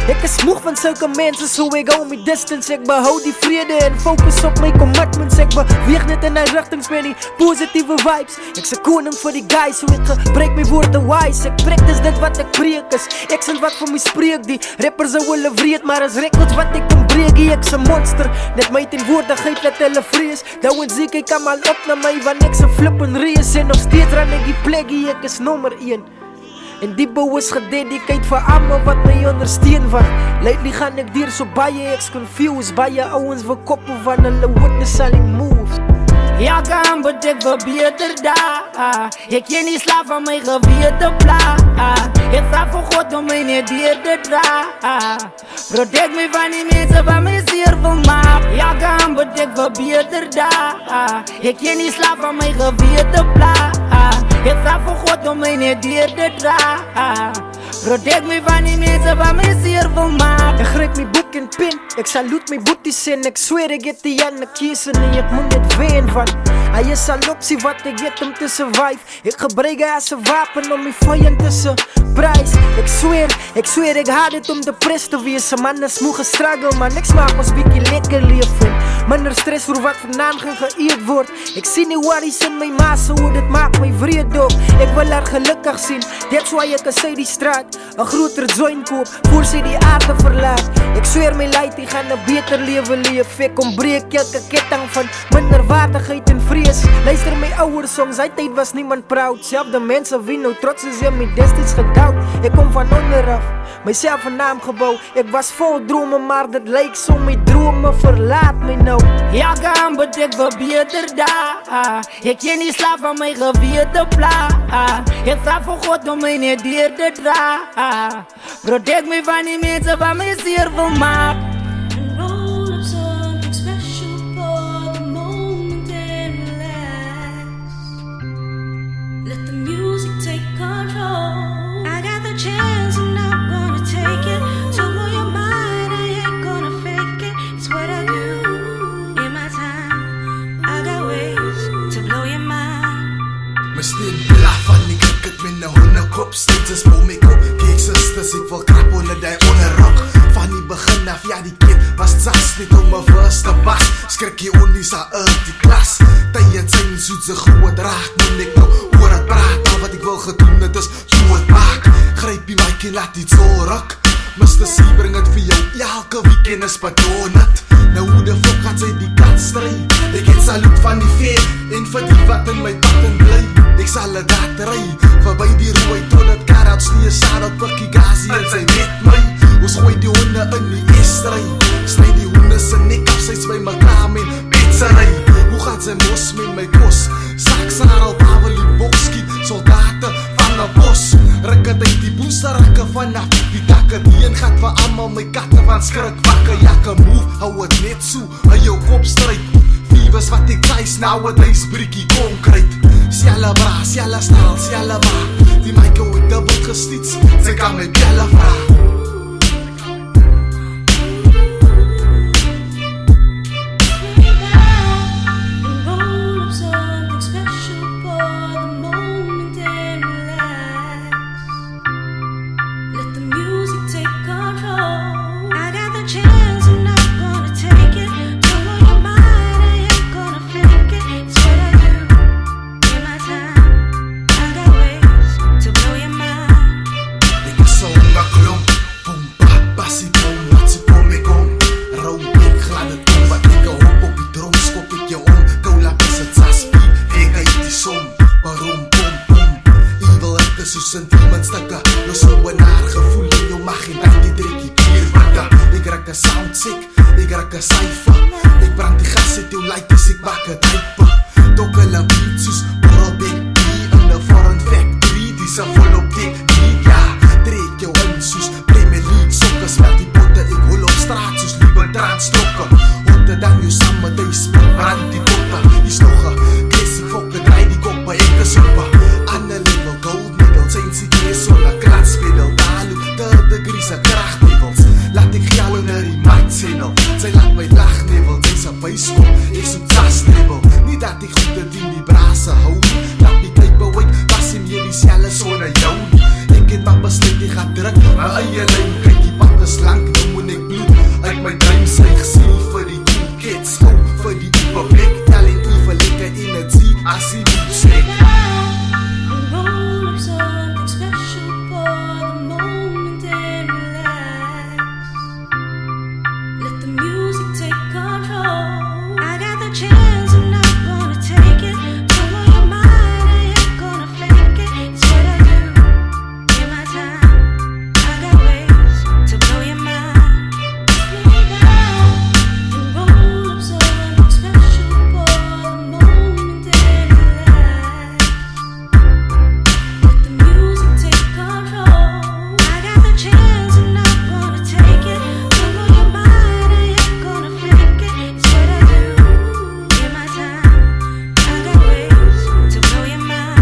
Ik is moeg van zulke mensen, zo ik hou mijn distance. Ik behoud die vrede en focus op mijn commitments. Ik beweeg net in een richting met die positieve vibes. Ik zeg koning voor die guys, hoe ik gebruik mijn woorden wise. Ik preek dus dit wat ik preek is. Ik zend wat voor mij spreek, die rappers ze willen vreed. Maar als records wat ik kan breken, ik is een monster. Net mij ten woordigheid dat hulle vrees. Daarom zie ik allemaal op naar mij, want ik ze flippen race. En nog steeds ran ik die plekje, ik is nummer 1. En die bouw is gededicateerd voor allemaal wat mij ondersteun van. Lately gaan ik dier zo baie, ik confused. Baie ouwens we koppen van hulle witness all in moves. Ja, gaan betekent beter daar. Ik ken niet slaaf van mijn geweten pla. Ik vraag voor God om mij niet hier te dragen. Protect me van die mensen waar mij zeer veel maakt. Ja, gaan betekent beter daar. Ik ken niet slaaf van mijn geweten pla. Ik vraag voor God om mij niet hier te dragen. Protect me van die mensen waar mij zeer veel maakt. Ik grijp mijn boek en pen, ik salute mijn boeties en ik zweer ik get die aan de kiezen en ik moet net ween van. Hij is al optie wat ik get om te survive. Ik gebruik hij als een wapen om mijn vijand te surprise. Ik zweer ik haat het om de pres te wezen. Man is moe gestruggle, maar niks maakt ons beetje lekker leven. Minder stress voor wat vanavond geëerd wordt. Ik zie niet worries in mijn maas, hoe dit maakt mij vreed ook. Ik wil haar gelukkig zien, that's why ik zei die straat. Een groter joint koop, voor ze die aarde verlaat. Ik zweer mijn leid, die gaan een beter leven leven. Ik ontbreek elke ketting van minderwaardigheid en vrees. Luister mijn oude songs, uit tijd was niemand proud. Zelf de mensen wie nou trots is in mij destijds gedouwd. Ik kom van onderaf, mijzelf een naam gebouwd. Ik was vol dromen, maar dat lijkt zo mijn dromen verlaat me nou. Ja, gaan betekent beter daar. Ik ken niet slaaf van mijn geweten pla. Ik vraag voor God om mij niet hier te dragen. Protect me van die mensen waar mij zeer veel maakt. Roll up something special for the moment and relax. Let the music take control. I got the chance and I'm gonna take it. To blow your mind, I ain't gonna fake it. It's what I do in my time. I got ways to blow your mind. Maar stil blaf van die cricket met een honderdkop. Steeds is bom ik op. Kijk sisters, ik wil krap onder die onderrok. Van die begin af, ja die kind was zas. Niet om mijn firste bas. Skrik je onnies uit die klas. Tijden zijn zoet, ze goed raakt. Moet ik nou oor het praat. Al wat ik wil gedoen, het is zo het maak. Grijp je mic en laat iets horen. Mr. C bring het vir jou, elke weekend is patroon het. Nou hoe de fuck gaat sy die kat stry? Ek het saluut van die veer, en vir die wat in my patten bly. Ek sal het dat ry, verby die rooi tot het karats nie is aan op Pikkie Gazi en sy met my. Ons gooi die honde in die eestry, sny die honde sy nek af, sy by mekaar met petsery. Hoe gaat sy mos met my kos? Saksaar al Pavelie Bokski, soldaten van een bos. Ruk het uit die boester, rakke vanaf die dakke. Die een gaat vir allemaal my katte van skrik wakke. Jakke move, hou het net so, in jou kop strijd. Viewers wat ek thuis, nou het huis briekie konkreet. Sjelle bra, sjelle snaal, sjelle bra. Die myke het dubbel gestiets, sy kan my belle vraag. Let the music take control. siek. Ik raak een cijfer. Ik brand die gas uit jou lightjes, ik bak het type. Tokkele beat soos Borrel Big B in een foreign factory. Die se volop dik niet, ja. Trek jou in soos Premier League sokkers. Met die botte, ik hol op straat soos Lieben Transtrokken. Hotte dan jou samen, die spit brand die botte. Is nog een classic fokken, draai die koppen, ik is soppen. Ander level, gold medal, zijn ze kees zonder kranspedal. Dalu, third degrees, krachtlevels. Laat ik jou naar die marktzenel. Zij laat mij lachnevel, zij zijn bijskom, ik zoek zasnevel. Niet dat ik goed het in die brazen hou. Laat die kijk bewijk, was in jullie cellen zo naar jou. Ik heb maar besluit, ik ga druk, mijn eigen lijn. Kijk die pad is lang, dan moet ik bloed uit mijn duim zijn gezien. Voor die cool kids, oh, voor die publiek. Talent even lekker in het zie, als die niet schrik. Roll up something special for the moment and relax. Let the music take control. I got the chance, I'm not gonna take it. Follow your mind, I ain't gonna fake it. It's what I do in my time. I got ways to blow your mind. Roll up something special for the moment and relax. Let the music take control. I got the chance, I'm not gonna take it. Follow your mind, I ain't gonna fake it. It's what I do in my time. I got ways to blow your mind.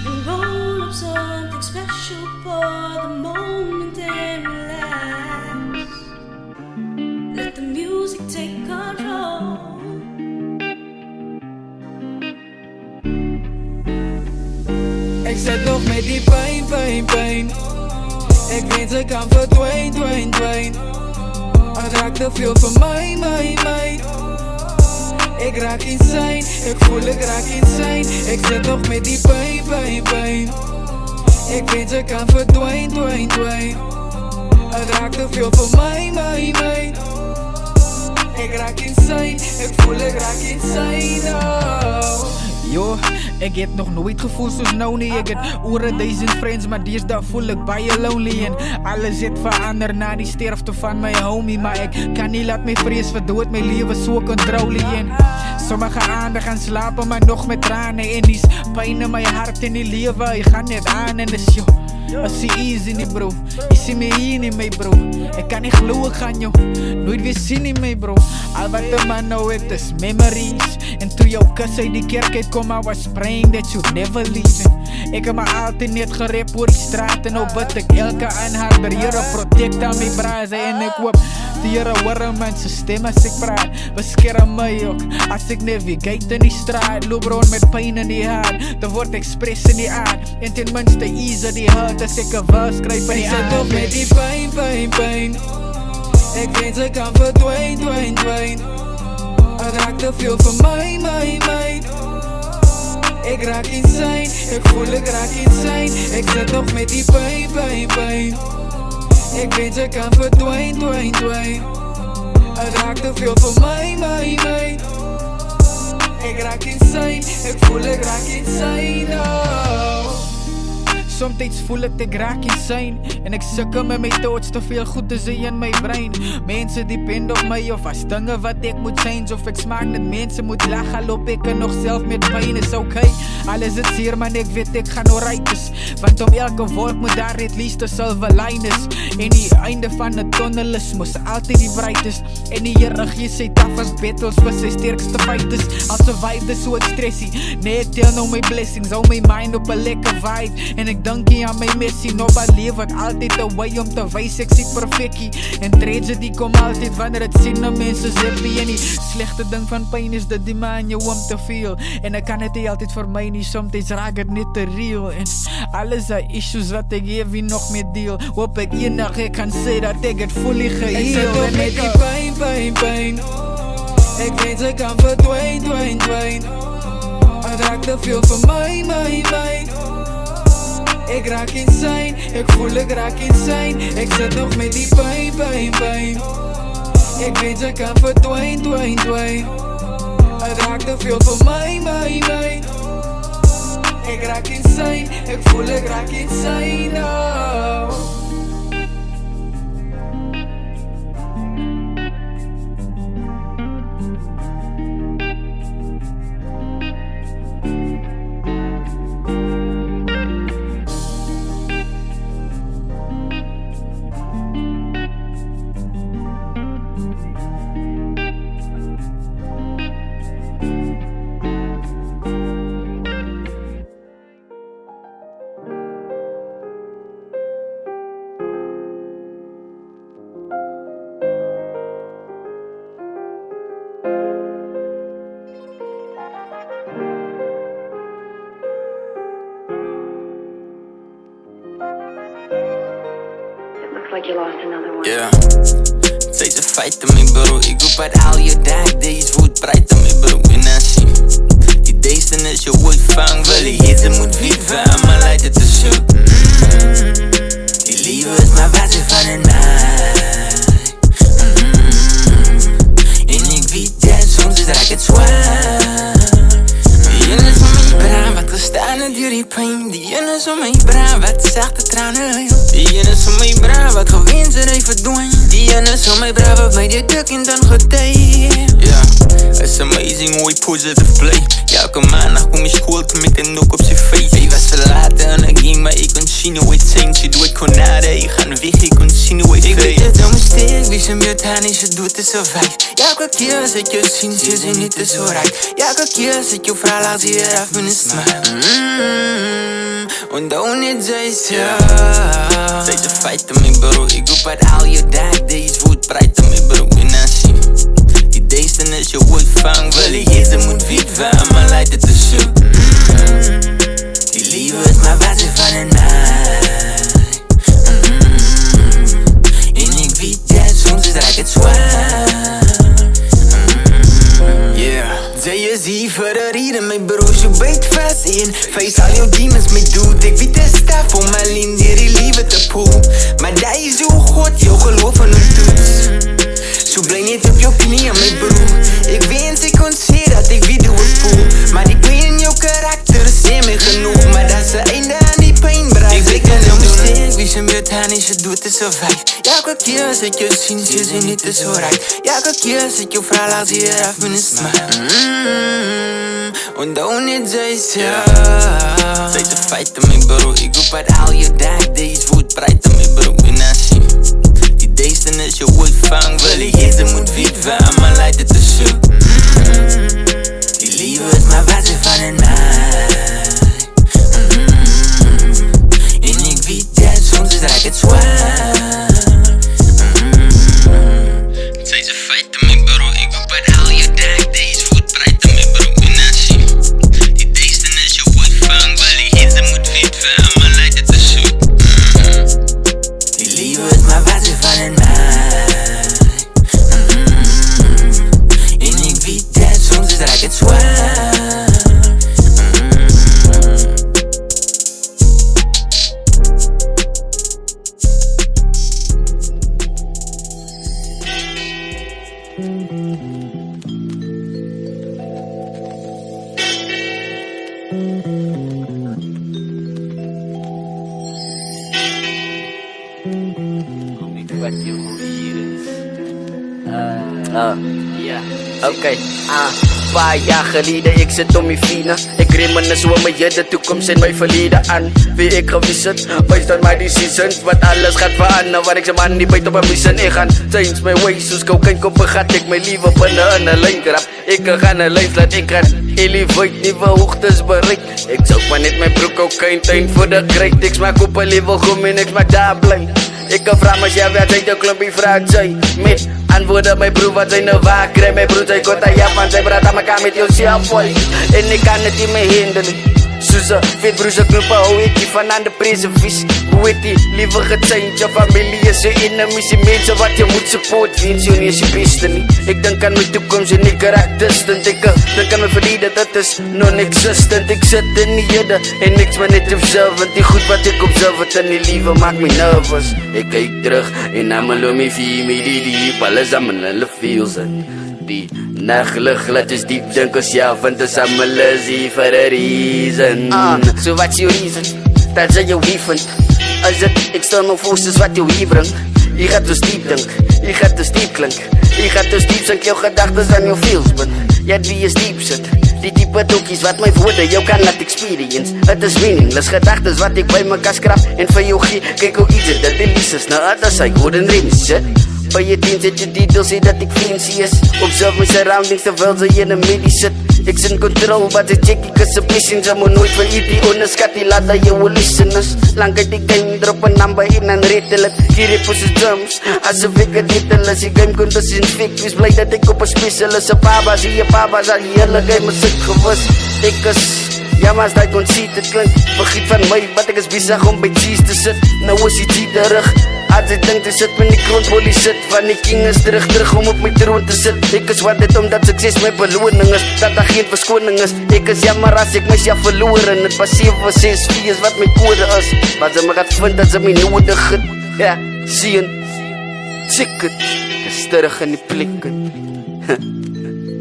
And roll up something special for the moment and relax. Let the music take control. Ik zit nog met die pijn, pijn, pijn. Ik weet ze kan verdwijnen. Het raakt te veel voor mij. Ik raak insane, ik voel ik raak insane. Ik zit nog met die pijn. Ik weet ze kan verdwijnen. Het raakt te veel voor mij. Ik raak insane, ik voel ik raak insane. Oh. Yo, ik heb nog nooit gevoeld zoals nou nie. Ik heb oren duizend friends, maar deesdae voel ik baie lonely. En alles het verander na die sterfte van my homie. Maar ik kan niet laat my vrees vir dood, my leven so controle. En sommige aanden gaan slapen, maar nog met tranen. En die pijn in my hart en die leven, ik ga net aan. En dus yo, als je easy nie bro, je ziet me hier niet mee bro. Ik kan niet geloven gaan jou, nooit weer zien niet mee bro. Al wat de man nou heeft is memories. En toen jouw kus uit die kerk uitkom, I was praying that you'd never leave. Ik heb me altijd net gerep voor die straat. En nou bid ik elke aanhouder, Heere protect aan my brazen. En ik hoop die Heere hoor mensen stem as ik praat. Beskerm my ook, as ik navigate in die straat. Loop rond met pijn in die hart, dan word expres in die aard. En ten minste ease die hart, as ek een vers skryf in die aard. Ik zit nog met die pijn. Ik weet ze kan verdwijnen. Het raakt te veel voor mij. Ik raak insane, ik voel ik raak insane. Ik zit nog met die pijn. Ik weet ze kan verdwijnen. Het raakt te veel voor mij. Ik raak insane, ik voel ik raak insane. Oh. Somtijds voel ik raak insane. En ik sukkel met mijn thoughts, te veel goed te zien in mijn brein. Mensen dependen op mij of als dingen wat ik moet zijn. Of ik smaak dat mensen moet lachen, loop ik er nog zelf met pijn. Is oké, alles is hier, maar ik weet ik ga nog right is. Want om elke wolk moet daar het liefst een silver line is. En die einde van de tunnel is, moest altijd die brightest. En die hiërarchie sê tough as battles vir sy sterkste fighters. Al survive so ek stressie. Nee, ek tel nou my blessings, hou my mind op 'n lekker vibe. En ek dink nie aan my missie, nobody leef wat altyd 'n way om te wys ek sê perfectie. En tragedy kom altyd wanneer het sien na mense happy. En die slegte ding van pyn is dat die man jou om te feel. En ek kan het nie altyd vir my nie, somtyds raak het net te real. En alles die issues wat ek hier wie nog mee deal. Hoop ek eendag ek kan sê dat ek het fully geheel. Ek sit op met die pyn. Ek weet ek kan verdwijn. te veel van mij. Ik raak insane, ik voel ik raak insane. Ik zit nog met die pijn. Ik weet ze kan verdwijnen. Het raakt te veel van mij. Ik raak insane, ik voel ik raak insane. Oh. Like you lost another one. Yeah. Zij ze feiten me bro. Ik roep uit al je dag. Deze woord breiten me bro. En als je die deze is je woord vang. Wil je ze moet weten. Maar leidt het te zoek. Die liefde is maar wat ze van een nacht. En ik weet dat soms raak het zwaar. Die ene is om mijn brein wat gestaan en door die pijn. Die ene is om mijn brein wat zachte tranen heel. Die ene is om mijn brein wat gewend zijn even verdwijn. Die ene is om mijn brein wat mij die duk en dan getij. Yeah, it's amazing hoe je positive play. Ja, elke maandag kom je school te met een nok op zijn face. Hij was verlaten en ik ging maar ik kon zien hoe het zijn. Ze doet konade, ik ga weg, ik kon zien hoe het vreemd. Ik weet het omsteek, wie ze met haar niet, ze doet het zo fijn. Ja, elke keer als ik je zie, ze zijn niet te zo rijk. Ja, elke keer als ik je vraag, laat ze je af met een smile. En dan niet zij ja. Zij ze feiten me bro, ik roep uit al je dag. Deze woord breiten me bro, en als je die deze is je woord vang. Wil je ze moet weten, maar leidt het te zoek. Die liefde is maar wat ze van een nacht. En ik weet dat soms raakt het zwaar. Yeah. Zij is hier voor de reden, mijn broers, je bijt vast in. Face al jouw demons mee doet. Ik weet de staf voor mijn lin, die liefde te poel. Maar dat is hoe God jou geloof en hem doet. Zo blij niet op jouw knieën, mijn broer. Ik wens ik kon zien dat ik weet hoe ik voel. Maar ik weet in jouw karakter, is me genoeg. Maar dat ze einde aan die pijn bracht. Ik weet het omsteek, wie ze met haar niet, ze doet het zo fijn. Ja, elke keer als ik je zie, ze zijn niet te zo rijk. Ja, elke keer als ik je vraag, laat ze je af met een smile. En dan niet zij ja. Zij ze feiten me bro, ik roep uit al je dag. Deze woord breiten me bro, en als je die deze is je woord vang. Wil je ze moet weten, maar leidt het te zoek. Die liefde is maar wat ze van een nacht. En ik weet dat soms raakt het zwaar. Zij ze feiten me bro, ik roep uit al je dag. Deze woord breiten me bro, en als je die deze is je woord vang. Wil je ze moet weten, maar leidt het te zoek. Die liefde is maar wat ze van een nacht. En ik weet dat soms raakt het zwaar. Oké, paar jaar geleden, ik zit om mijn fine. Ik reminisce hoe mijn de toekomst in mijn verleden aan. Wie ik gewisseld, wees dan maar die seasons. Want alles gaat veranderen, waar ik ze man niet weet op een mission. Ik ga change my ways, soos cocaine koppen gaat ik mijn liever binnen in een lijn krap. Ik ga een lijn laat ik gaan elevate, nieuwe hoogtes bereik. Ik zoek maar net mijn broek cocaine, tijd voor de krijt. Ik smaak op een level goed en ik smaak daar blij. Ik kan vragen, maar jij weet dat de klumpie vraagt zij met antwoorden mijn broer, wat zijn de waar krijg mijn broer, zij komt aan Japan, zij praat aan elkaar met jouzelf boy. En ik kan het niet meer hinderen. Soos een vet broer, ze knoppen hou ik die van aan de prezen vis. Hoe het die liewe getuind, jou familie is jou enemies, die mense wat jy moet support, wens jou nie is die beste nie. Ek dink aan my toekoms en ek raak distant, ek dink aan my verlede, dit is non-existent. Ek sit in die hede en niks maar net observant, die goed wat ek observe het in die liewe maak my nervous. Ek kyk terug en almal om my feel me die diep, alles aan my hulle feels it. Die nachtlig laat ons diep dink ons self, want ons almal is hier for a reason. So what's your reason? Dat sy jou lief vind. Is dit external forces wat jou hier bring? Jy gaat dus diep dink, jy gaat dus diep klink, jy gaat dus diep sink jou gedagtes aan jou feels, but jy wie is diep sit. Die diepe doekies wat my woorde jou kan laat experience. Het is meaningless gedagtes wat ek by mekaar skrap en vir jou gee. Kyk hoe easy dat die lies na others I wouldn't remis, by je teens het je details sê dat ek fancy is. Observe my surroundings terwyl sy in 'n medie sit. Ek in control wat ek check ek is 'n blessing. Jy moet nooit vir ietsie onderskat die laat dat jy wil listeners. Lang uit die game drop 'n number in en rattle it. Hier op ons drums asof ek het dit as die game kon disinfect. Wees bly dat ek op 'n specialist 'n papa zie je papa al die hele game is ek gewis. Ek is ja, maar as dat kon sien, dit klink vergiet van my, wat ek is bezig om by cheese te sit. Nou is die G terug. Als ek dink te sit met die kroonpolie sit, van die king is terug om op my troon te sit. Ek is wat dit omdat sukses my beloning is, dat daar geen verskoning is. Ek is jammer as ek myself verloor en het pas 764 is wat my kode is. Wat sy my gaat vind dat sy my nodig het. Ja, sien, check het, is terug in die plek het.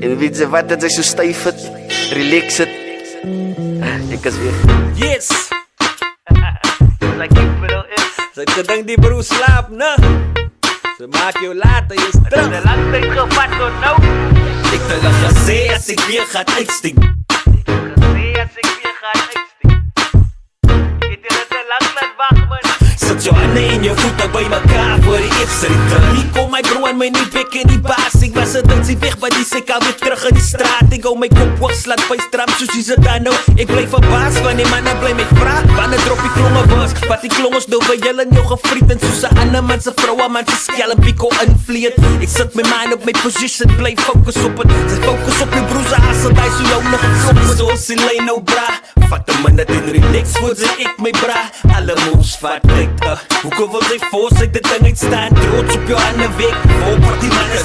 En weet sy wat dat sy so styf het, relax het. Ek is weer. Yes! Sy het gedink die broer slaap, ne? Sy maak jou later, jy is terug. Het is 'n lang tyd gevat tot nou. Ek het hulle gesê as ek weer gaat uitstink. Sit jou hande en jou voete by mekaar voor die eerste return. Hier kom my bro en my nie bek in die baas. Ek was het uit sy weg, maar die sê ek alweer terug in die straat. Ek hou my kop hoog, slat by stram soos die sit daar nou. Ek bly verbaas, want die manne bly my vraag. Wanneer drop die klonge was, wat die klongers nou by julle in jou gefriet. En soos 'n ander man se vroue, man se skelm piko invleed. Ek sit my mind op my position, bly focus op het. Sy focus op die broeze as en die so jou nog klop. Soos die lijn nou bra, vat 'n minute en relax, voor sy ek my bra. Alle moves vat uit. Hoekom wil sy force uit die ding uitstaan? Trots op jou ander weg. Volk die manne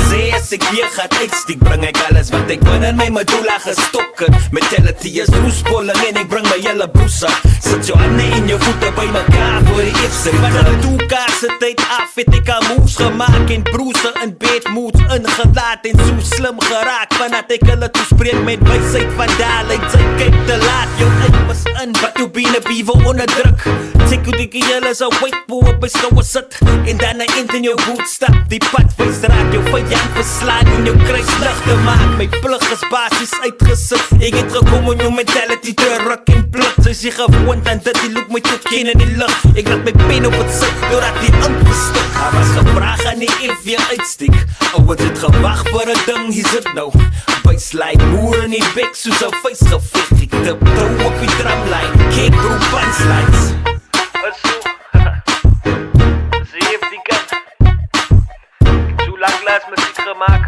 sê as ek weer gaat uitstiek, bring ek alles wat ek bin in my medulla gestop het. Mentality is roespolling en ek bring my hele broesa. Sit jou hande en jou voete by mekaar voor die eerste return. Van die toekaar se tyd af het ek al moves gemaakt en broese in bed moods ingelaat en so slim geraak. Vanat ek hulle toespreek met wysheid van daarheid. Sy kyk te laat, jou uit was in, wat jou bene biewe onderdruk. Check hoe die julle is 'n whiteboard op my skouer sit. En dan 'n end in jou boot stap. Die pad wys raak jou vyand verslaan en jou kruis lig te maak. My plig is basies uitgesit. Ek het gekom om jou mentality te ruk en pluk. Sy is gewoond aan dit, die look my toe ken in die lug. Ek laat my pen op het sit, doordat die ink verstik. Haar was gevraag aan die F weer uitstiek. Ouwens het gewag vir 'n ding, hier sit nou. Baseline, moer in die bek soos 'n vuisgeveg. Ek tip toe op die drumline, kick through punchlines. Ze heeft die kant. Ik zo lang laat muziek gemaakt.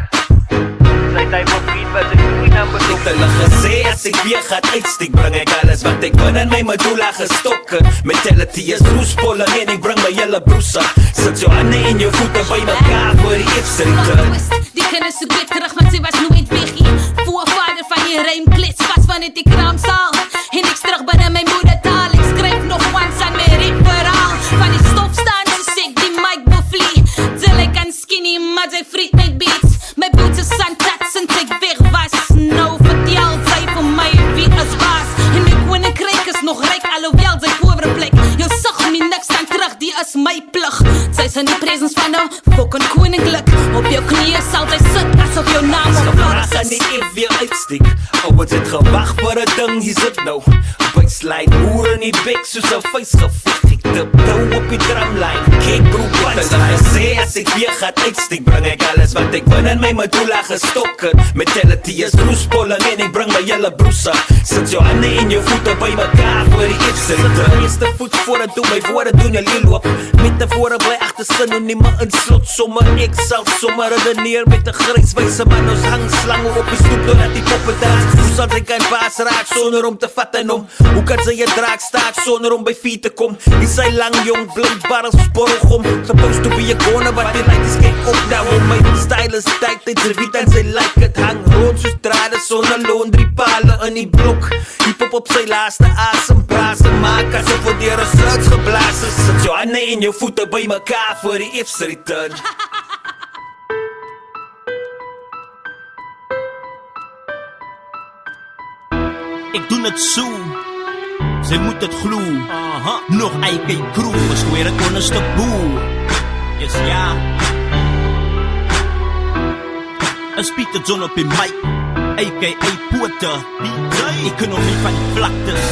Zij tijd voor vriend wat ik doe in aan bedoel. Ek het hulle gesê as ek weer gaat uitstiek, bring ek alles wat ek bin in my medulla gestop het. Mentality is roespolling en ek bring my hele broesa. Sit jou hande en jou voete by mekaar voor die eerste return. Die kinders soek weer terug, want sy was nooit weg nie. Voorvader van die rijm klits vast vanuit die kraamzaal. En ek terug binne my moedertaal. Ek skryf nog once aan my rap-verhaal. Van die stofstaan soos ek die mic bevlie. Till ek kan skinny, maar sy vriet met beats. My boots is sandtats en ek weg was. Nou vertel sy vir my wie is baas. En my koninkryk is nog ryk, alhoewel sy pobre plek. Jou sug my niks dan terug, die is my plig. Sy is in die presence van nou fucking koninklik. Op jou knieën sal sy sit, asof jou naam op Gevraag aan die F weer uitstiek. Ouwens het gewag vir 'n ding, hier sit nou. Baseline, moer in die bek soos 'n vuisgeveg. Ek tip toe op die drumline, kick through punch. hulle gesê as ek weer gaat uitstiek, bring ek alles wat ek win in my medulla gestok het. Mentality is roespolling en ek bring my hele broesa. Sit jou hande en jou voete by mekaar voor die eerste return. Eerste voet voor het doen, my woorde doen jy leerloop. Metafore bly achter synonieme in slot somme. Ek sal sommer redeneer met 'n gryswyse man. Ons hang slange op die stoep doordat die poppe dans. Hoe sal ek een baas raak sonder om te vat en om? Hoe kan sy 'n draak staak sonder om by feet te kom? Die sy lang jong blind barrels sporrelgom. Supposed to be a corner but die light is kyk op nou om. My style is tight, hy zerwiet en sy like het hang rond soos drade sonder loon. 3 pale in die blok. Hiphop op sy laaste asemblaas en maak asof het deur 'n sluits geblaas is. Sit jou hande en jou voete by mekaar voor die eerste return. Ek doen het so, sy moet het glo. Nog AK crew, is weer het onderste boel. Yes, ja. Is Pieter John op die mic, a.k.a. Pote. Ek kan nog nie van die vlaktes.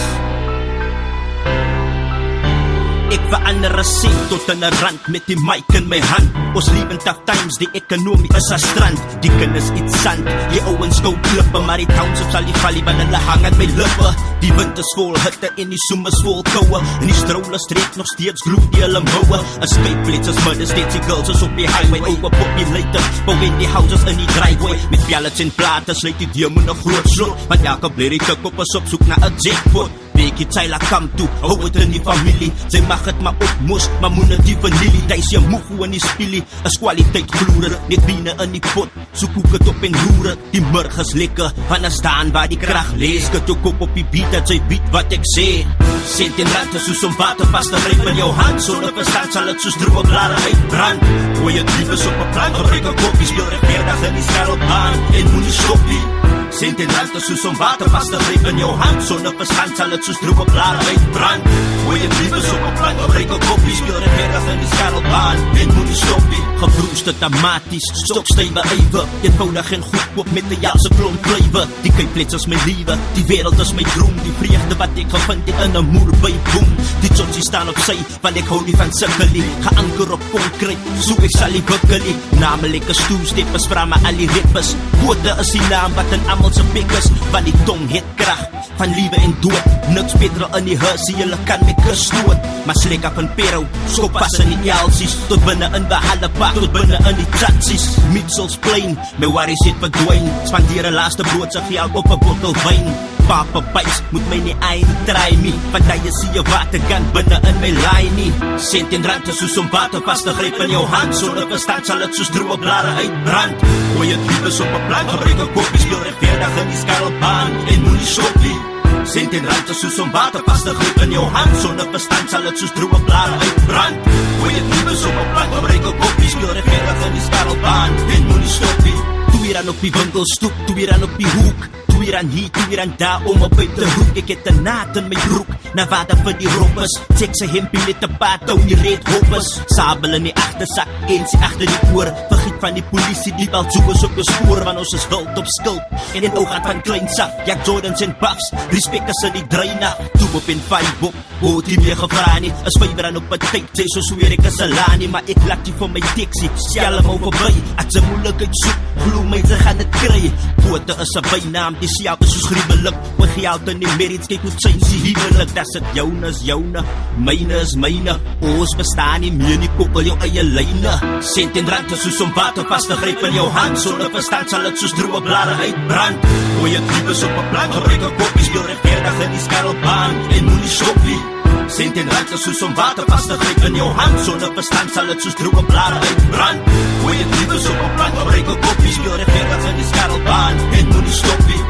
Ek verander 'n sent tot 'n rand met die mic in my hand. Ons leef in tough times, die ekonomie is 'n strand. Die kinders iets sand, die ouens skou klippe, maar die townships al die valie van hulle hang aan my lippe. Die wind is vol hitte en die soem is vol koue. En die stroule streek nog steeds gloed die hulle moue. Escape is mudder steeds die girls is op die highway. Open populated, bouwen die houses in die driveway. Met pallets en plate sluit die demo 'n groot slot. Want elke blerrie tik op is op soek na 'n jackpot. Bekie Tyler come toe, hou het in die familie. Sy mag het maar opmoes, maar moet het die vanillie. Thuis jy moeg hoe in die spielie, is kwaliteit gloere. Net biene in die pot, so koek het op en roer het. Die murg is lekker, van is staan waar die kracht lees. Skit jou kop op die beat, dat sy beat wat ek sê. Sent en rand is soos om water vast te gryp in jou hand. Sonder verstand sal het soos droe blare uitbrand. Gooi het liefes op 'n plank, gebruik 'n koppie. Speel regverdig in die skarrelbaan, en moet nie stoppie. Sent en rand is soos om water vast te gryp in jou hand. Sonder verstand sal het soos droe blare uitbrand. Gooi het liefes op 'n plank, gebruik 'n koppie. Speel regverdig in die skarrelbaan, en moet nie stoppie. Gebroeste tomaties, stokstywe eiwe. Eenvoudig en goedkoop met 'n Jaapse klomp kleiwe. Die kuiplets is my liewe, die wêreld is my droom. Die vreugde wat ek gevind het in 'n moer by boom. Die tjotsie staan op sy, want ek hou nie van sukkelie. Geanker op konkreet, so ek sal die bukkelie. Namelike stoelsteppers, vra my al die rippers. Pote is die naam wat in almal se bek is. Want die tong het krag, van liewe en dood. Niks beter in die huisie, julle kan my kus stoot. Maar slek af in Pero, skop pas in die Elsies. Tot binne in Behallepak, tot binne in die Tatsies. Mitchells Plain, my worries het verdwyn. Spandeer 'n laaste broodse geld op 'n bottel wyn. Papa Bites, moet my nie eien try me. Want jy sien jy waterkant binne in my line nie. Sent en rand is soos om water vast te gryp in jou hand. Sonder verstand sal het soos droe blare uitbrand. Gooi het liefes op 'n plank, gebruik 'n koppie. Speel regverdig in die skarrelbaan, en moet nie stoppie. Sent en rand is soos om water vast te gryp in jou hand. Sonder verstand sal het soos droe blare uitbrand. Gooi het liefes op 'n plank, gebruik 'n koppie. Speel regverdig in die skarrelbaan, en moet nie stoppie. Toe weer aan op die winkelstoep, toe weer aan op die hoek. Toe weer aan hier, toe weer aan daar, om op uit te roek. Ek het 'n naad in my broek, na water vir die roppers. Check sy hempie met 'n paat, ou die red hoppers. Sabel in die agtersak, eens agter die oor. Vergiet van die polisie, die al zoekers op jou spoor. Want ons is wild op skuld, en in oog aan van klein saf. Jak Jordans en Buffs, respect as in die dreina. Toe op en 5 op, hoort die meer gevra nie. Is 5 rand op 'n tyd, sê so sweer ek is 'n lani. Maar ek laat jy vir my taxi, stel hem over by. As jy moeilikheid soek, glo my, sy gaan het kry. Pote is 'n bynaam, die sjaalk is soos griebelik. Oor geld in die merits, kyk hoe sy sy huwelik. Das het joune is joune, myne is myne. Ons bestaan nie meer nie, koppel jou eie lyne. Sent en rand is soos om water vast te gryp in jou hand. Sonder verstand sal het soos droe blare uitbrand. Gooi het liefes op 'n plank, gebruik 'n koppie. Speel regverdig in die skarrelbaan, en moet nie stoppie. Sent en rand is soos om water vast te gryp in jou hand. Sonder verstand sal het soos droe blare uitbrand. Gooi het liefes op 'n plank, gebruik 'n koppie. Speel regverdig in die skarrelbaan, en moet nie stoppie.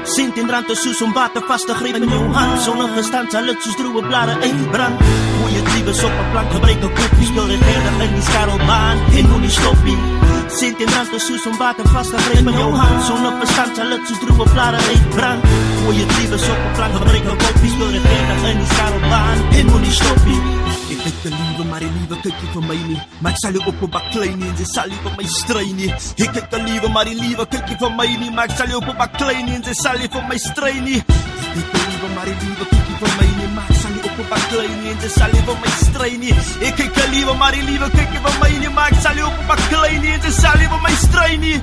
Sent en rand is soos om water vast te gryp in jou hand. Sonder verstand sal het soos droe blare uitbrand. Gooi het liefes op 'n plank, gebruik 'n koppie. Speel regverdig in die skarrelbaan, en moet nie stoppie. Sent en rand is soos om water vast te gryp in jou hand. Sonder verstand sal het soos droe blare uitbrand. Gooi het liefes op 'n plank, gebruik 'n koppie. Speel regverdig in die skarrelbaan, en moet nie stoppie. Ek het 'n liewe, maar die liewe kyk nie vir my nie. Maar ek sal jou op 'n bak klein nie, en sy sal nie vir my strei nie. Ek het 'n liewe, maar die liewe kyk nie vir my nie. Maar ek sal jou op 'n bak klein nie, en sy sal nie vir my strei nie. Die lieve, maar die lieve kikkie van my nie. Maar ek sal nie op een pak klein nie, en jy sal nie van my strui nie. Ek kyk een lieve, maar die lieve kikkie van my nie. Maar ek sal nie op een pak klein nie, en jy sal nie van my strui nie.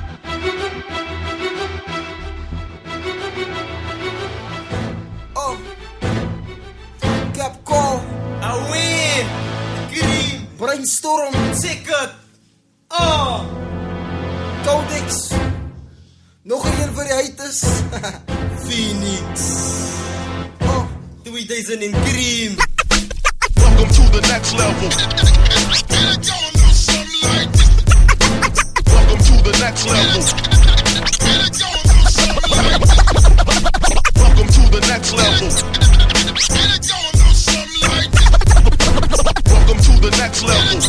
Capcom, Away, Green, Brainstorm, Ticket, Codex, nog een voor de haters, Phoenix, 2000 in Green. Welcome to the next level. Welcome to the next level. Welcome to the next level. Welcome to the next level.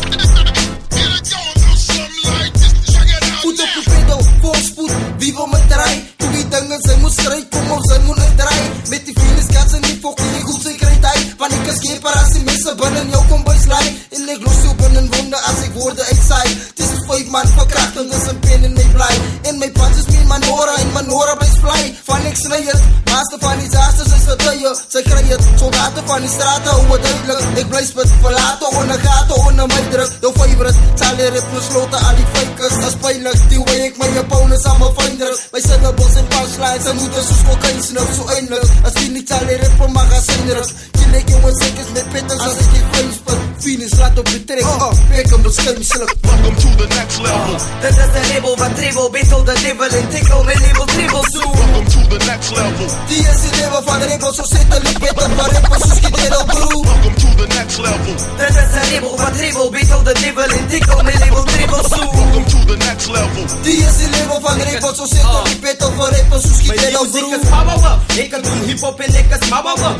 Voet op de pedal, voorspoed, wie wil met rij? Toen die dingen zijn moet strijden, kom op zijn moet uitdraaien. Met die vrienden gaat ze niet fokken, die goed zijn krijgt hij. Want ik kan schepen als die mensen binnen jou kom bijslaan. En ik los je binnen wonden als ik woorden uitzaai. Het is een 5 man verkrachting, dus een pen in mij blij. En mijn pants is mijn manora, en manora blijft fly. Van ik snij het, master van die zasters is verduien. Zij krijgen het, soldaten van die straten, hoe het duidelijk. Ik blijf spit verlaten, onder gaten, onder mijn druk. De favorite, zal er het besloten, al die fakers. Dat is pijnlijk, die way ik mijn opponents aan mijn vinder. Wij syllables en punchlines, en moeten zo kokain snap, zo eindelijk. Als die niet zal er het voor magazijnruk. Kill ik jongens, ik is met pitters als ik die flames put. Venus laat op de trek, pik hem beschermselijk. Welcome to the next level. Dit is de label wat dribbel, battle de devil en tickle met label dribble zo. Welcome to the next level. Die is die level van de rebel, zo zitten die pitters van rappers, zo schiet er op broer. Welcome to the next level. Dit is de label wat dribbel, battle de devil en tickle met label dribble zo. Welcome to the next level. Die is die level van de rebel, zo zitten die pitters van rappers, zo schiet er op broer. Mijn muziek is mawawa, ik kan doen hip-hop en ik is mawawa.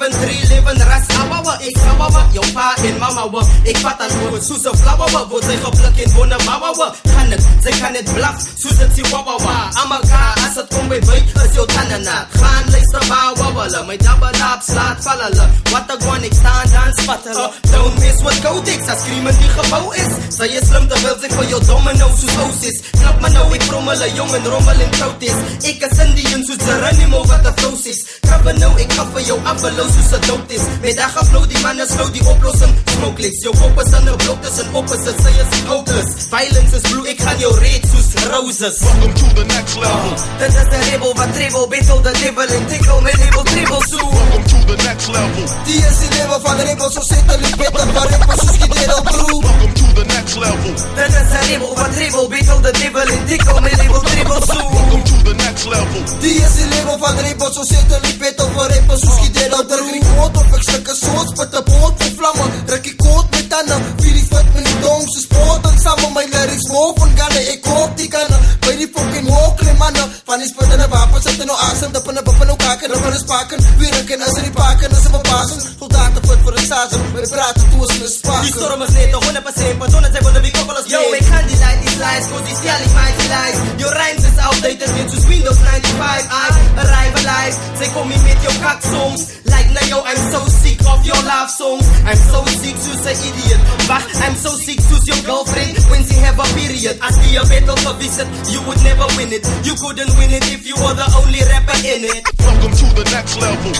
24/7 ras awawa, ik sawawa, jouw pa en mama wa. Ik vat aan woord, soos een flauwawa, wordt zij gepluk in wonen wawawa. Kan het, zij kan het blaf, soos het si wawawa. Amaka, as het kom bij buik, is jouw tannennaad. Gaan luister wawawala, my dabbelap slaat vallala. Wat a gwan, ik sta dan spattelen. Don't miss what Codex, als screamen die gebouw is. Zij is slim, dan wil zich voor jou domino, soos oos is. Knap maar nou, ik rommelen, jongen, rommel in koud is. Ik is Indian, soos Geronimo, wat a flows is. Krabben nou, ik ga voor jou afbeloos, soos het dood is. Met dat geflow, die mannen slow, die oplossing smokeless. Jouw kop is aan de blok, tussen opposite, zij is hopeless. Violence is blue, ik ga jou reed, soos roses. Welcome to the next level. Dit is de rebel, wat treble, battle de devil en tickle, met label triple zo. Welcome to the next level. Die is die level van de rebel, zo zitten die pitters van rappers, zo schiet er op broer. Welcome to the next level. Dit is de rebel, wat treble, battle de devil en tickle, met label triple zo. Welcome to the next level. Die is die level van de rebel, zo zitten die pitters van rappers, zo schiet er op broer. Ik hoort of ik stukken soort, spit de boot voor vlammen. Rek ik koot met tanden, vier die vet met die dong, ze sporten samen. Mijn lyrics boven gannen, ik hoop die kannen. Bij die fucking hoogklim mannen. Van die spitten en wapens, zetten nou asem, dappen en bappen nou kaken. Rubber is pakken, werken als ze die pakken, als ze verbazen. Soldaten vet voor het sazen, wij praten toe als we spaken. Die storm is net 100%, patronen zijn van de wie koppelen Yo, ik ga die light, die slice, cause die stijl is mijn lies. Your rhymes is outdated, net zoals Windows 95. I arrive alive, zij kom hier met jouw kaksongs. Like now yo, I'm so sick of your love songs. I'm so sick, soos an idiot. Wacht, I'm so sick, soos your girlfriend when she have a period. As die a battle for visit, you would never win it. You couldn't win it if you were the only rapper in it. Welcome to the next level.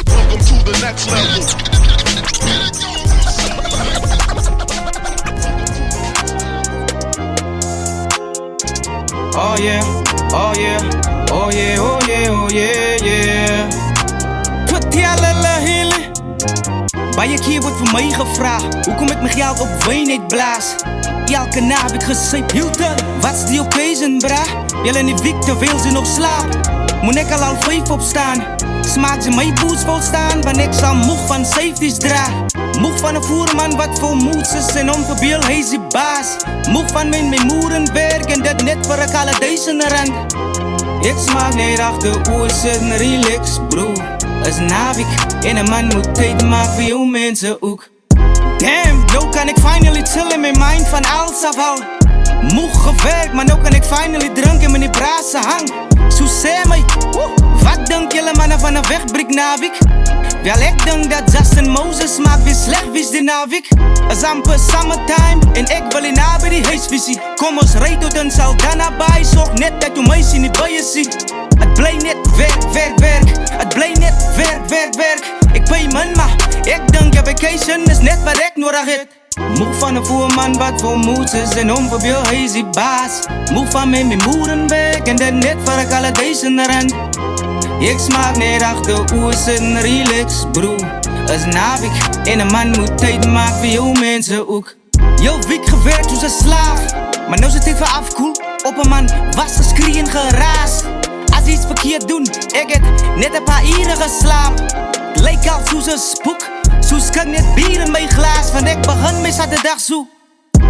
Welcome to the next level. Oh yeah, oh yeah, oh yeah, oh yeah, oh yeah, yeah. Bij je keer wordt voor mij gevraagd, hoe kom ik mijn geld op wijn niet blaas? Elke nacht heb ik gezeep, Hilton, wat's die occasion, bra? Jullie niet wiek terwijl ze nog slapen. Moet ik al 5 opstaan? Smaakt ze mijn boots volstaan, want ik zal moeg van safeties dragen. Moeg van een voerman wat voor moeds is en onverbeel hij is die baas. Moeg van mijn moerenwerk en dat net voor een Canadese rand. Ik smaak niet achter oors en relax, bro. Is navik en een man moet tijd maken voor jou mensen ook. Damn, yo kan ik finally chillen mijn mind van alles afhal. Moeg gewerkt, maar nu kan ik finally drinken en mijn brazen hang. Zo zei mij, wat denk jullie mannen van een wegbrik navik? Wel ik denk dat Justin Moses maakt weer slecht, wie is die navik? Is amper summertime en ik wil in bij die reisvisie. Kom ons rijd tot een Saldanha bij. Zorg net dat je meisje niet bij je ziet. Het blij net werk. Het blij net werk. Ik pay man, maar ik denk je vacation is net wat ik nodig heb. Moe van een voerman wat voor moed is en om voor jou hij is die baas. Moe van mij mijn moeder weg en dat net voor ik alle deze rand. Ik smaak net achter oors en relax bro. Als navik en een man moet tijd maken voor jou mensen ook. Jouw week gewerkt als een slaaf, maar nou zit ik voor afkoel. Op een man was geskrien geraast. Als iets verkeerd doen, ik heb net een paar uren geslapen. Leek al zoals een spook. Zo skak net bier in mijn glaas. Van ik begin mee zat de dag zo.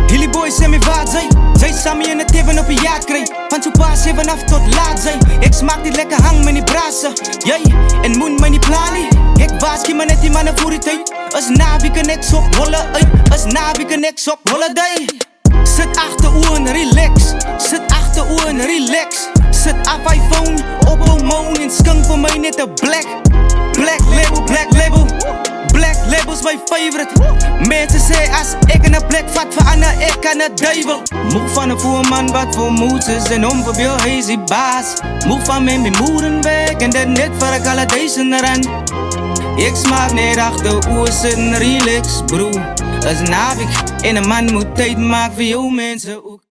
Hilly boys zijn me waard zijn. Zij samen in het even op een jaart kreeg. Van zo pas even af tot laat zijn. Ik smaak die lekker hang met die brassen. Jij en moen met die planie. Ik waarschuw me net die mannen voor die tijd. Als naviek en niks op holle uit. Als naviek en niks op holiday. Zit achter oor en relax. Zit achter oor en relax. Zit af iPhone op hormoon en skunk voor mij net een black label. Black label's my favorite. Mensen zeggen als ik in een plek vat voor Anna, ik kan het duivel. Moe van een voerman wat voor moed is en om voor jou hij is die baas. Moe van mij mijn moeder weg en dat net voor ik alle deze rand. Ik smaak net achter oors en relax bro. Als navik en een man moet tijd maken voor jou mensen ook.